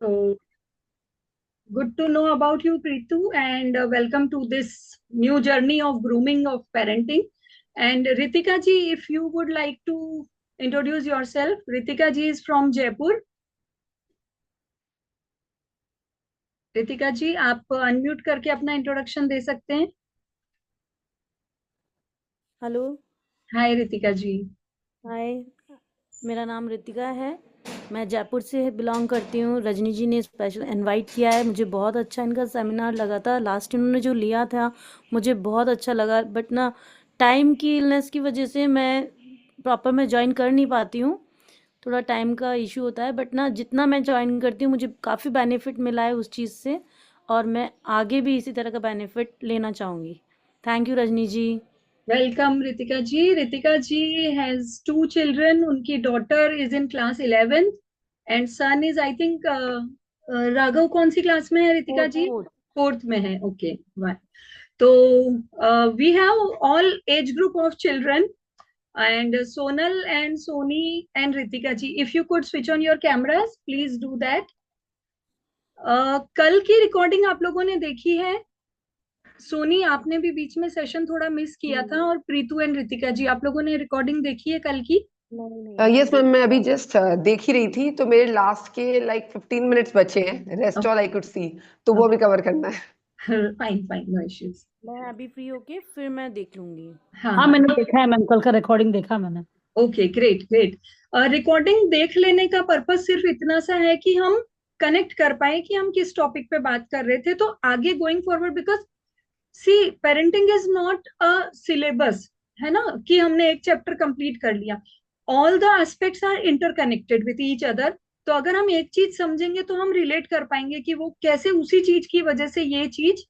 So good to know about you, Pritu, and welcome to this new journey of grooming of parenting. And Ritika ji, if you would like to introduce yourself, Ritika ji is from Jaipur. Ritika जी, आप unmute करके अपना introduction दे सकते हैं। Hello. हाय रितिका जी। हाय, मेरा नाम रितिका है। मैं जयपुर से बिलोंग करती हूँ। रजनी जी ने स्पेशल इनवाइट किया है। मुझे बहुत अच्छा इनका सेमिनार लगा था। लास्ट इन्होंने जो लिया था मुझे बहुत अच्छा लगा, बट ना टाइम की इलनेस की वजह से मैं प्रॉपर में ज्वाइन कर नहीं पाती हूँ। थोड़ा टाइम का इशू होता है, बट ना जितना मैं ज्वाइन करती हूँ मुझे काफ़ी बेनिफिट मिला है उस चीज़ से, और मैं आगे भी इसी तरह का बेनिफिट लेना चाहूँगी। Thank you Rajni ji. Welcome Ritika ji. Ritika ji has two children. उनकी daughter is in class 11th and son is I think Raghav कौन सी क्लास में है Ritika fourth ji? Fourth. Fourth में है। ओके। तो we have all age group of children and Sonal and Sony and Ritika ji, if you could switch on your cameras, please do that. कल की recording आप लोगों ने देखी है? सोनी, आपने भी बीच में सेशन थोड़ा मिस किया था, और प्रीतु एंड रितिका जी, आप लोगों ने रिकॉर्डिंग देखी है कल की? नहीं नहीं, यस मैम, मैं अभी जस्ट देख ही रही थी, तो मेरे लास्ट के लाइक 15 मिनट्स बचे हैं। Rest all I could see, तो वो भी कवर करना है। Fine fine, no issues. मैं अभी फ्री होके फिर मैं देख लूंगी। हाँ हाँ, हाँ, मैंने देखा है मैम, कल का रिकॉर्डिंग देखा मैंने। Okay, great great. रिकॉर्डिंग देख लेने का पर्पस सिर्फ इतना सा है कि हम कनेक्ट कर पाए कि हम किस टॉपिक पे बात कर रहे थे, तो आगे going forward, because see parenting is not a syllabus, है ना, कि हमने एक चैप्टर कंप्लीट कर लिया। All the aspects are interconnected with each other. तो अगर हम एक चीज समझेंगे तो हम रिलेट कर पाएंगे कि वो कैसे उसी चीज की वजह से ये चीज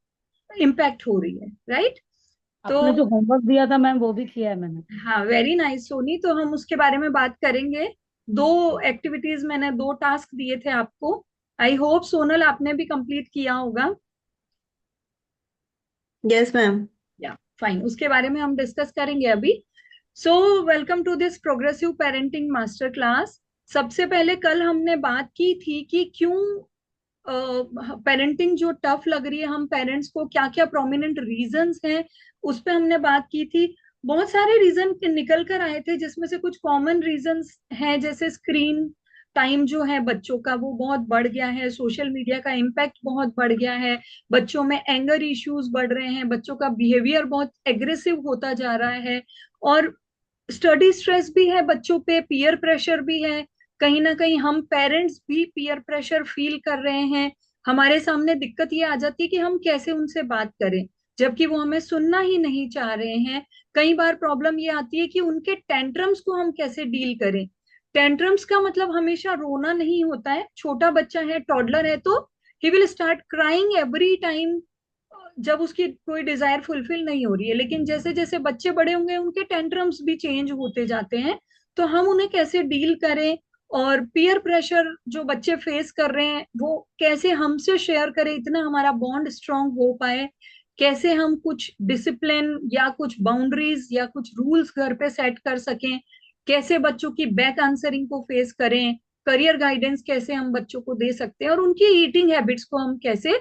इम्पैक्ट हो रही है, राइट? तो आपने जो होमवर्क दिया था मैम, वो भी किया है मैंने। हाँ, वेरी नाइस सोनी, तो हम उसके बारे में बात करेंगे। दो एक्टिविटीज मैंने, दो टास्क दिए थे आपको। आई होप सोनल आपने भी कंप्लीट किया होगा। Yes ma'am. या फाइन, उसके बारे में हम डिस्कस करेंगे अभी। So welcome to this progressive parenting master class. सबसे पहले कल हमने बात की थी कि क्यों पेरेंटिंग जो टफ लग रही है हम पेरेंट्स को, क्या क्या प्रोमिनेंट रीजंस हैं, उस पे हमने बात की थी। बहुत सारे रीजन निकल कर आए थे, जिसमें से कुछ कॉमन रीजंस हैं, जैसे स्क्रीन टाइम जो है बच्चों का वो बहुत बढ़ गया है, सोशल मीडिया का इम्पैक्ट बहुत बढ़ गया है, बच्चों में एंगर इश्यूज बढ़ रहे हैं, बच्चों का बिहेवियर बहुत एग्रेसिव होता जा रहा है, और स्टडी स्ट्रेस भी है बच्चों पे, पीयर प्रेशर भी है। कहीं ना कहीं हम पेरेंट्स भी पीयर प्रेशर फील कर रहे हैं। हमारे सामने दिक्कत ये आ जाती है कि हम कैसे उनसे बात करें, जबकि वो हमें सुनना ही नहीं चाह रहे हैं। कई बार प्रॉब्लम ये आती है कि उनके टेंट्रम्स को हम कैसे डील करें। टेंट्रम्स का मतलब हमेशा रोना नहीं होता है। छोटा बच्चा है, टॉडलर है, तो he will start crying every time जब उसकी कोई डिजायर फुलफिल नहीं हो रही है। लेकिन जैसे जैसे बच्चे बड़े होंगे उनके टेंट्रम्स भी चेंज होते जाते हैं। तो हम उन्हें कैसे डील करें, और पीयर प्रेशर जो बच्चे फेस कर रहे हैं वो कैसे हमसे शेयर करें, इतना हमारा बॉन्ड स्ट्रांग हो पाए। कैसे हम कुछ डिसिप्लिन या कुछ बाउंड्रीज या कुछ रूल्स घर पे सेट कर सकें। कैसे बच्चों की बैक आंसरिंग को फेस करें। करियर गाइडेंस कैसे हम बच्चों को दे सकते हैं, और उनकी ईटिंग हैबिट्स को हम कैसे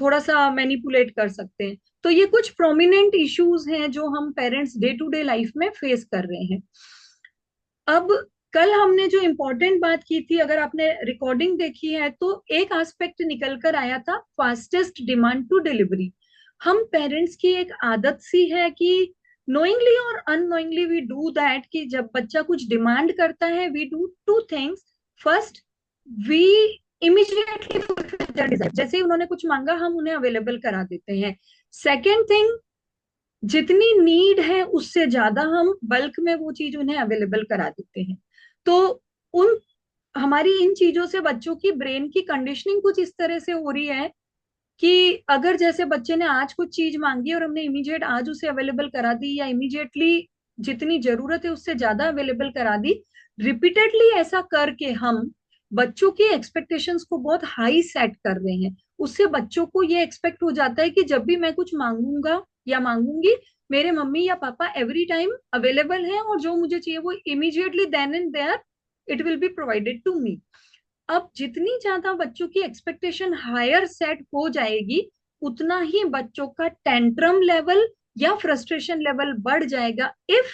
थोड़ा सा मैनिपुलेट कर सकते हैं। तो ये कुछ प्रोमिनेंट इश्यूज हैं जो हम parents day to day life में फेस कर रहे हैं। अब कल हमने जो इम्पोर्टेंट बात की थी, अगर आपने रिकॉर्डिंग देखी है तो एक एस्पेक्ट निकल कर आया था, फास्टेस्ट डिमांड टू डिलीवरी। हम पेरेंट्स की एक आदत सी है कि नोइंगली और अननोइंगली वी डू दैट, कि जब बच्चा कुछ डिमांड करता है we do two things. First, we immediately fulfil their desire, जैसे ही उन्होंने कुछ मांगा हम उन्हें अवेलेबल करा देते हैं। सेकेंड थिंग, जितनी नीड है उससे ज्यादा हम बल्क में वो चीज उन्हें अवेलेबल करा देते हैं। तो उन हमारी इन चीजों से बच्चों की ब्रेन की कंडीशनिंग कुछ इस तरह से हो रही है कि अगर जैसे बच्चे ने आज कुछ चीज मांगी और हमने इमीडिएट आज उसे अवेलेबल करा दी, या इमीडिएटली जितनी जरूरत है उससे ज्यादा अवेलेबल करा दी, रिपीटेडली ऐसा करके हम बच्चों की एक्सपेक्टेशंस को बहुत हाई सेट कर रहे हैं। उससे बच्चों को ये एक्सपेक्ट हो जाता है कि जब भी मैं कुछ मांगूंगा या मांगूंगी, मेरे मम्मी या पापा एवरी टाइम अवेलेबल हैं, और जो मुझे चाहिए वो immediately then and there it will be provided to me. अब जितनी ज्यादा बच्चों की एक्सपेक्टेशन हायर सेट हो जाएगी, उतना ही बच्चों का टेंट्रम लेवल या फ्रस्ट्रेशन लेवल बढ़ जाएगा, if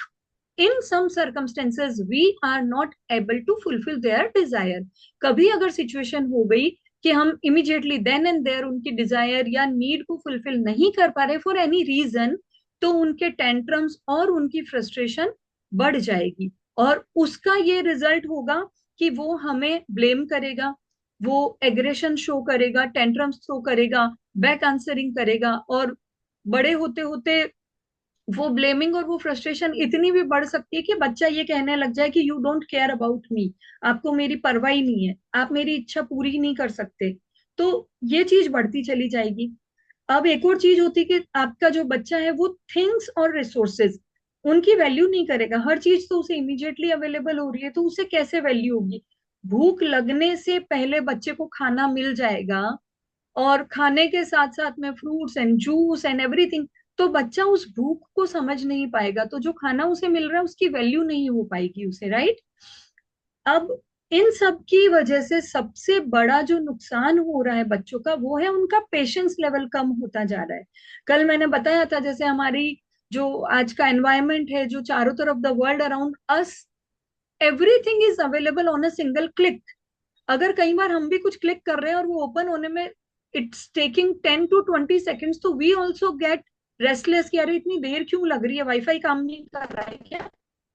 in some circumstances we are not able to fulfil their desire. कभी अगर सिचुएशन हो गई कि हम इमिडिएटली देन एंड देयर उनकी डिजायर या नीड को फुलफिल नहीं कर पा रहे फॉर एनी रीजन, तो उनके टेंट्रम्स और उनकी फ्रस्ट्रेशन बढ़ जाएगी, और उसका ये रिजल्ट होगा कि वो हमें ब्लेम करेगा, वो एग्रेशन शो करेगा, टेंट्रम्स शो करेगा, बैक आंसरिंग करेगा, और बड़े होते होते वो ब्लेमिंग और वो फ्रस्ट्रेशन इतनी भी बढ़ सकती है कि बच्चा ये कहने लग जाए कि you don't care about me, आपको मेरी परवाह ही नहीं है, आप मेरी इच्छा पूरी ही नहीं कर सकते। तो ये चीज बढ़ती चली जाएगी। अब एक और चीज होती है कि आपका जो बच्चा है वो थिंग्स और रिसोर्सेज उनकी वैल्यू नहीं करेगा। हर चीज तो उसे इमीडिएटली अवेलेबल हो रही है, तो उसे कैसे वैल्यू होगी? भूख लगने से पहले बच्चे को खाना मिल जाएगा, और खाने के साथ साथ में fruits and juice and everything, तो बच्चा उस भूख को समझ नहीं पाएगा, तो जो खाना उसे मिल रहा है उसकी वैल्यू नहीं हो पाएगी उसे, राइट? अब इन सब की वजह से सबसे बड़ा जो नुकसान हो रहा है बच्चों का, वो है उनका पेशेंस लेवल कम होता जा रहा है। कल मैंने बताया था, जैसे हमारी जो आज का एनवायरनमेंट है, जो चारों तरफ the world around us, everything is available on a single click. अगर कई बार हम भी कुछ क्लिक कर रहे हैं और वो ओपन होने में इट्स टेकिंग 10 to 20 seconds, तो वी ऑल्सो गेट रेस्टलेस कि अरे इतनी देर क्यों लग रही है, वाईफाई काम नहीं कर रहा है क्या?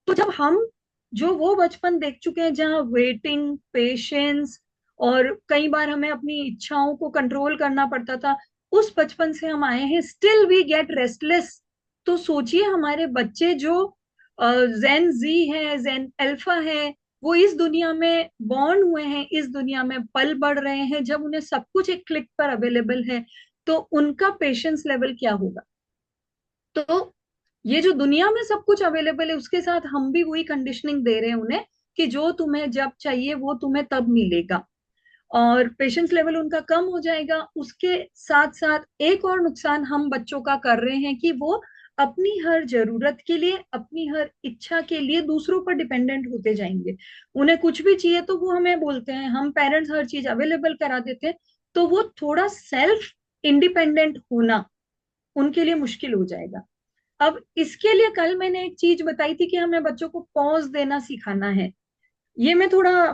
तो जब हम जो वो बचपन देख चुके हैं जहाँ वेटिंग, पेशेंस, और कई बार हमें अपनी इच्छाओं को कंट्रोल करना पड़ता था, उस बचपन से हम आए हैं, स्टिल वी गेट रेस्टलेस। तो सोचिए हमारे बच्चे जो जेन जी है, जेन अल्फा है, वो इस दुनिया में बॉर्न हुए हैं, इस दुनिया में पल बढ़ रहे हैं, जब उन्हें सब कुछ एक क्लिक पर अवेलेबल है, तो उनका पेशेंस लेवल क्या होगा? तो ये जो दुनिया में सब कुछ अवेलेबल है, उसके साथ हम भी वही कंडीशनिंग दे रहे हैं उन्हें कि जो तुम्हें जब चाहिए वो तुम्हें तब मिलेगा, और पेशेंस लेवल उनका कम हो जाएगा। उसके साथ साथ एक और नुकसान हम बच्चों का कर रहे हैं कि वो अपनी हर जरूरत के लिए, अपनी हर इच्छा के लिए दूसरों पर डिपेंडेंट होते जाएंगे। उन्हें कुछ भी चाहिए तो वो हमें बोलते हैं, हम पेरेंट्स हर चीज अवेलेबल करा देते हैं, तो वो थोड़ा सेल्फ इंडिपेंडेंट होना उनके लिए मुश्किल हो जाएगा। अब इसके लिए कल मैंने एक चीज बताई थी कि हमें बच्चों को पॉज देना सिखाना है। ये मैं थोड़ा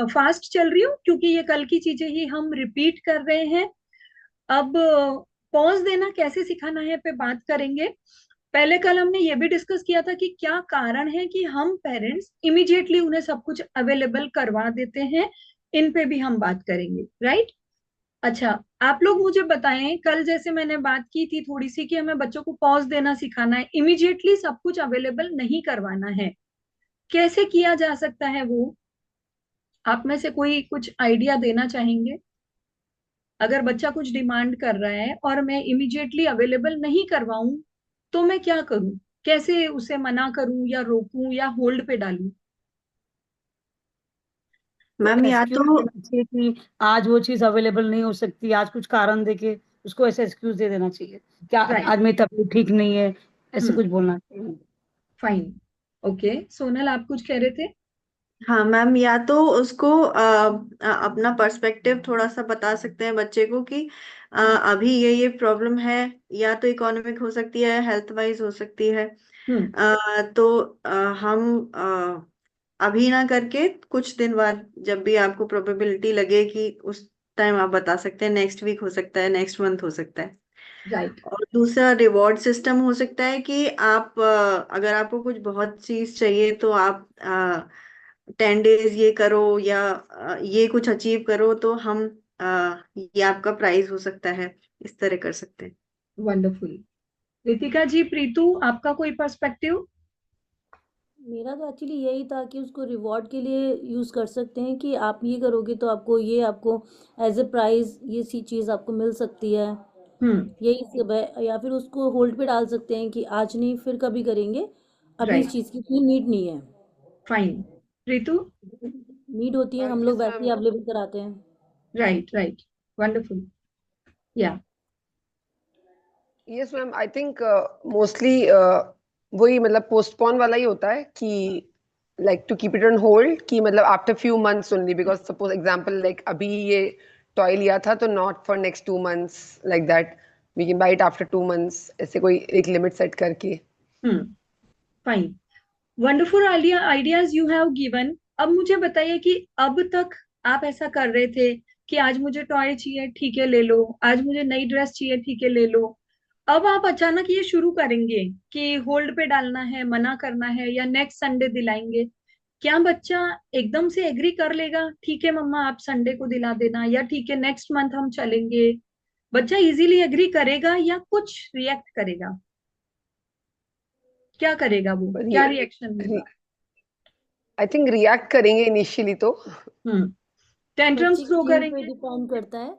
फास्ट चल रही हूँ क्योंकि ये कल की चीजें ही हम रिपीट कर रहे हैं। अब पॉज देना कैसे सिखाना है पे बात करेंगे। पहले कल हमने ये भी डिस्कस किया था कि क्या कारण है कि हम पेरेंट्स इमीडिएटली उन्हें सब कुछ अवेलेबल करवा देते हैं, इन पे भी हम बात करेंगे, राइट? अच्छा, आप लोग मुझे बताएं, कल जैसे मैंने बात की थी थोड़ी सी कि हमें बच्चों को पॉज देना सिखाना है, इमीडिएटली सब कुछ अवेलेबल नहीं करवाना है, कैसे किया जा सकता है वो? आप में से कोई कुछ आइडिया देना चाहेंगे? अगर बच्चा कुछ डिमांड कर रहा है और मैं इमीडिएटली अवेलेबल नहीं करवाऊं, तो मैं क्या करूं? कैसे उसे मना करूं या रोकूं या होल्ड पे डालूं? मैम या एक्सक्यूज तो देना चाहिए कि आज वो चीज अवेलेबल नहीं हो सकती, आज कुछ कारण देके उसको ऐसे एक्सक्यूज दे देना चाहिए, क्या राइट। आज मेरी तबीयत ठीक नहीं है, ऐसे हम्म। कुछ बोलना चाहिए। फाइन। ओके, सोनल आप कुछ कह रहे थे? हाँ मैम, या तो उसको अपना पर्सपेक्टिव थोड़ा सा बता सकते हैं बच्चे को कि अभी ये प्रॉब्लम है, या तो इकोनॉमिक हो सकती है, हेल्थ वाइज हो सकती है। हम्म। तो हम अभी ना करके कुछ दिन बाद जब भी आपको प्रोबेबिलिटी लगे कि उस टाइम आप बता सकते हैं, नेक्स्ट वीक हो सकता है, नेक्स्ट मंथ हो सकता है। राइट। और दूसरा रिवॉर्ड सिस्टम हो सकता है कि आप अगर आपको कुछ बहुत चीज चाहिए तो आप 10 डेज ये करो, या ये कुछ अचीव करो तो हम ये आपका प्राइज हो सकता है, इस तरह कर सकते हैं। वंडरफुल। रितिका जी, प्रीतु, आपका कोई पर्सपेक्टिव? मेरा तो एक्चुअली यही था कि उसको रिवॉर्ड के लिए यूज़ कर सकते हैं कि आप ये करोगे तो आपको एज ए प्राइज़ ये सी चीज़ आपको मिल सकती है, हम्म। यही सब है। या फिर उसको होल्ड पे डाल सकते हैं कि आज नहीं फिर कभी करेंगे, अभी इस राइट। चीज़ की कोई नीड नहीं है। फाइन। रितु? नीड होती है हम लोग यस वैसे मैम। ही अवेलेबल कराते हैं। Right, right. वंडरफुल। या। Yes ma'am, I think mostly वही मतलब पोस्टपोन वाला ही होता है कि like to keep it on hold कि मतलब after few months only, because suppose example like अभी ये toy लिया था तो not for next 2 months, like that we can buy it after 2 months, ऐसे कोई एक limit set करके. Fine, wonderful ideas you have given. अब मुझे बताइए कि अब तक आप ऐसा कर रहे थे कि आज मुझे टॉय चाहिए, ठीक है ले लो, आज मुझे नई ड्रेस चाहिए, ठीक है ले लो. अब आप अचानक ये शुरू करेंगे कि होल्ड पे डालना है, मना करना है, या नेक्स्ट संडे दिलाएंगे. क्या बच्चा एकदम से एग्री कर लेगा, ठीक है मम्मा आप संडे को दिला देना, या ठीक है नेक्स्ट मंथ हम चलेंगे? बच्चा इजीली एग्री करेगा या कुछ रिएक्ट करेगा? क्या करेगा वो, क्या रिएक्शन होगा? आई थिंक रिएक्ट करेंगे इनिशियली तो. टेंट्रम्स बच्चे थ्रो के मूड पे करेंगे. डिपेंड करता है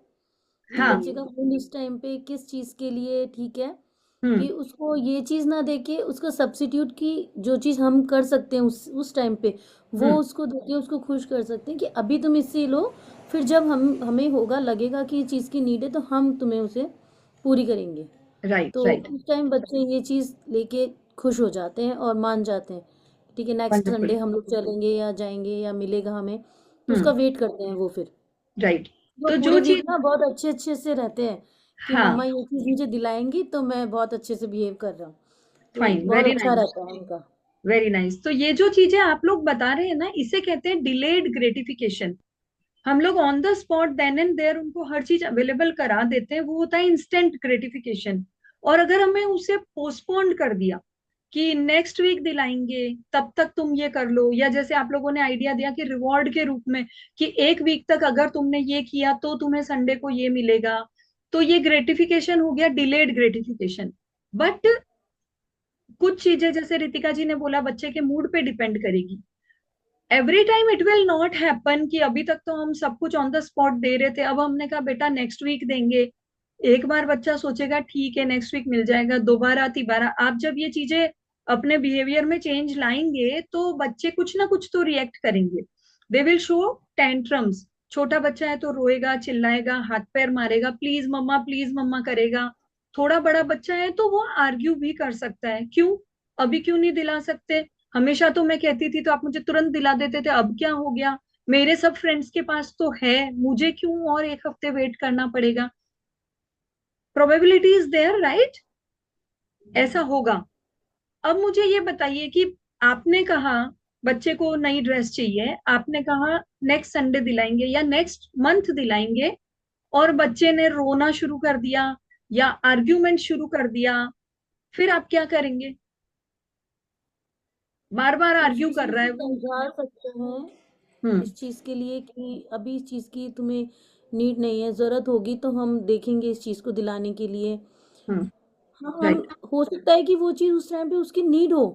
कि हाँ. बच्चे का मूड इस टाइम पे किस चीज के लिए ठीक है, कि हम्म. उसको ये चीज ना देके उसका सब्स्टिट्यूट की जो चीज हम कर सकते हैं उस टाइम पे वो हम्म. उसको देके उसको खुश कर सकते हैं कि अभी तुम इससे लो, फिर जब हमें होगा लगेगा कि ये चीज की नीड है तो हम तुम्हें उसे पूरी करेंगे. राइट तो राइट. उस टाइम बच्चे ये चीज लेके खुश हो जाते हैं और मान जाते हैं. ठीक है नेक्स्ट वंडरफुल. संडे हम लोग चलेंगे या जाएंगे या मिलेगा हमें, तो उसका वेट करते हैं वो. फिर राइट. वो तो पूरे जो वीक चीज, ना बहुत अच्छे अच्छे से रहते हैं कि हाँ, मम्मा ये चीज मुझे दिलाएंगी तो मैं बहुत अच्छे से बिहेव कर रहा हूँ, तो फाइन, बहुत वेरी अच्छा नाइस, रहता है उनका. Very nice. तो ये जो चीजें आप लोग बता रहे हैं ना, इसे कहते हैं डिलेड ग्रेटिफिकेशन. हम लोग on the spot then and there उनको हर चीज अवेलेबल करा देते हैं, वो होता है इंस्टेंट ग्रेटिफिकेशन. और अगर हमें उसे पोस्टपोन्ड कर दिया कि नेक्स्ट वीक दिलाएंगे, तब तक तुम ये कर लो, या जैसे आप लोगों ने आइडिया दिया कि रिवॉर्ड के रूप में कि एक वीक तक अगर तुमने ये किया तो तुम्हें संडे को ये मिलेगा, तो ये ग्रेटिफिकेशन हो गया डिलेड ग्रेटिफिकेशन. बट कुछ चीजें जैसे रितिका जी ने बोला बच्चे के मूड पे डिपेंड करेगी. Every time it will not happen कि अभी तक तो हम सब कुछ ऑन द स्पॉट दे रहे थे, अब हमने कहा बेटा नेक्स्ट वीक देंगे. एक बार बच्चा सोचेगा ठीक है नेक्स्ट वीक मिल जाएगा, दोबारा तिबारा आप जब ये चीजें अपने बिहेवियर में चेंज लाएंगे तो बच्चे कुछ ना कुछ तो रिएक्ट करेंगे. They will show tantrums. छोटा बच्चा है तो रोएगा, चिल्लाएगा, हाथ पैर मारेगा, प्लीज मम्मा करेगा. थोड़ा बड़ा बच्चा है तो वो आर्ग्यू भी कर सकता है, क्यों अभी क्यों नहीं दिला सकते, हमेशा तो मैं कहती थी तो आप मुझे तुरंत दिला देते थे, अब क्या हो गया, मेरे सब फ्रेंड्स के पास तो है, मुझे क्यों और एक हफ्ते वेट करना पड़ेगा. Probability is there, right? ऐसा होगा. अब मुझे ये बताइए कि आपने कहा बच्चे को नई ड्रेस चाहिए, आपने कहा नेक्स्ट संडे दिलाएंगे या नेक्स्ट मंथ दिलाएंगे, और बच्चे ने रोना शुरू कर दिया या आर्ग्यूमेंट शुरू कर दिया, फिर आप क्या करेंगे? बार बार आर्ग्यू कोशिश कर रहा है उसे वो. समझा सकते हैं हम्म. इस चीज के लिए कि अभी इस चीज की तुम्हें नीड नहीं है, जरूरत होगी तो हम देखेंगे इस चीज को दिलाने के लिए. हम्म. हाँ हम राइट. हो सकता है कि वो चीज़ उस टाइम पे उसकी नीड हो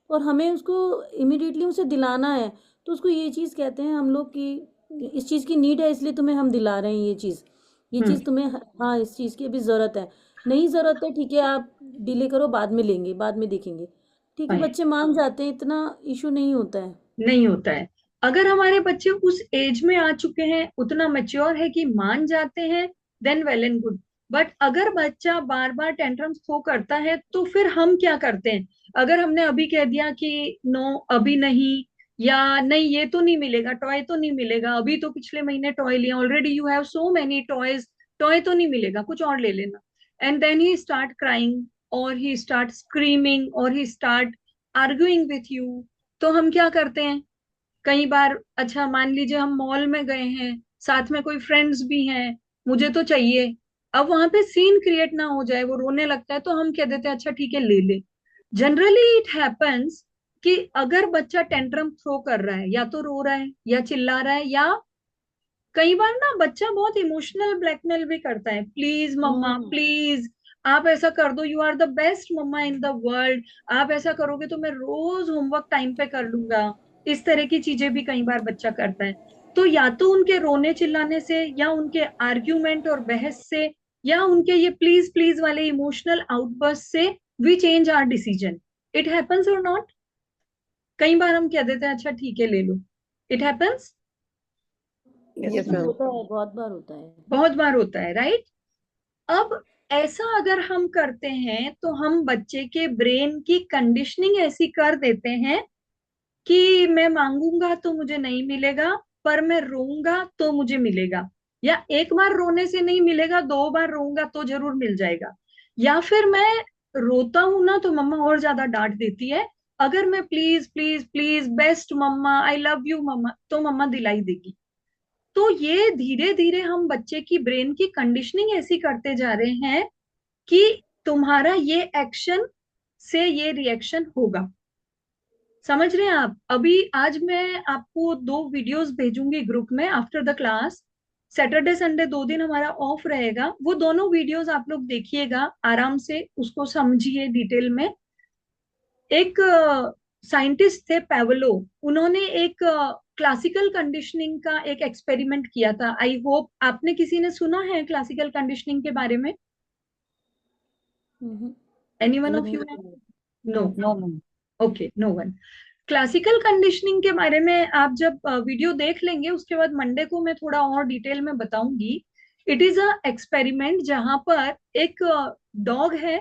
और हमें उसको इमिडिएटली उसे दिलाना है, तो उसको ये चीज़ कहते हैं हम लोग कि इस चीज़ की नीड है इसलिए तुम्हें हम दिला रहे हैं ये चीज़ तुम्हें, हाँ इस चीज़ की अभी ज़रूरत है. नहीं ज़रूरत है ठीक है आप डिले करो, बाद में लेंगे, बाद में देखेंगे. ठीक है फाइन. बच्चे मान जाते हैं, इतना इशू नहीं होता है. नहीं होता है. अगर हमारे बच्चे उस एज में आ चुके हैं, उतना मेच्योर है कि मान जाते हैं, then well and good. But अगर बच्चा बार बार टेंट्रम्स थ्रो करता है तो फिर हम क्या करते हैं? अगर हमने अभी कह दिया कि नो अभी नहीं, या नहीं ये तो नहीं मिलेगा, टॉय तो नहीं मिलेगा, अभी तो पिछले महीने टॉय लिया, already you have so many toys, toy तो नहीं मिलेगा, कुछ और ले लेना. And then he start crying, और ही स्टार्ट स्क्रीमिंग, और he start arguing with you. तो हम क्या करते हैं? कई बार, अच्छा मान लीजिए हम मॉल में गए हैं, साथ में कोई फ्रेंड्स भी हैं, मुझे तो चाहिए, अब वहां पे सीन क्रिएट ना हो जाए, वो रोने लगता है तो हम कह देते हैं अच्छा ठीक है ले ले. जनरली इट हैपेंस कि अगर बच्चा टेंट्रम थ्रो कर रहा है, या तो रो रहा है या चिल्ला रहा है, या कई बार ना बच्चा बहुत इमोशनल ब्लैकमेल भी करता है, प्लीज मम्मा प्लीज आप ऐसा कर दो, you are the best mama in the world, आप ऐसा करोगे तो मैं रोज होमवर्क टाइम पे कर लूंगा. इस तरह की चीजें भी कई बार बच्चा करता है. तो या तो उनके रोने चिल्लाने से, या उनके आर्ग्यूमेंट और बहस से, या उनके ये प्लीज प्लीज वाले इमोशनल आउटबर्स्ट से we change our decision. It happens और नॉट? कई बार हम कह देते हैं अच्छा ठीक है ले लो. It happens. Yes, ma'am. होता है, बहुत बार होता है. बहुत बार होता है, राइट? अब ऐसा अगर हम करते हैं तो हम बच्चे के ब्रेन की कंडीशनिंग ऐसी कर देते हैं कि मैं मांगूंगा तो मुझे नहीं मिलेगा, पर मैं रोऊंगा तो मुझे मिलेगा, या एक बार रोने से नहीं मिलेगा, दो बार रोऊंगा तो जरूर मिल जाएगा, या फिर मैं रोता हूं ना तो मम्मा और ज्यादा डांट देती है, अगर मैं please please please best mamma, I love you mamma, तो मम्मा दिलाई देगी। तो ये धीरे धीरे हम बच्चे की ब्रेन की कंडीशनिंग ऐसी करते जा रहे हैं कि तुम्हारा ये एक्शन से ये रिएक्शन होगा। समझ रहे हैं आप? अभी आज मैं आपको दो वीडियोस भेजूंगी ग्रुप में after the class. Saturday Sunday 2 दिन हमारा ऑफ रहेगा, वो दोनों वीडियोस आप लोग देखिएगा आराम से, उसको समझिए डिटेल में। एक साइंटिस्ट थे पेवलो, उन्होंने एक क्लासिकल कंडीशनिंग का एक एक्सपेरिमेंट किया था। आई होप आपने किसी ने सुना है क्लासिकल कंडीशनिंग के बारे में? हम्म। एनी वन ऑफ नहीं, you? No? No no no. Okay, no one. Classical conditioning के बारे में आप जब वीडियो देख लेंगे उसके बाद मंडे को मैं थोड़ा और डिटेल में बताऊंगी। इट इज अ एक्सपेरिमेंट जहां पर एक डॉग है,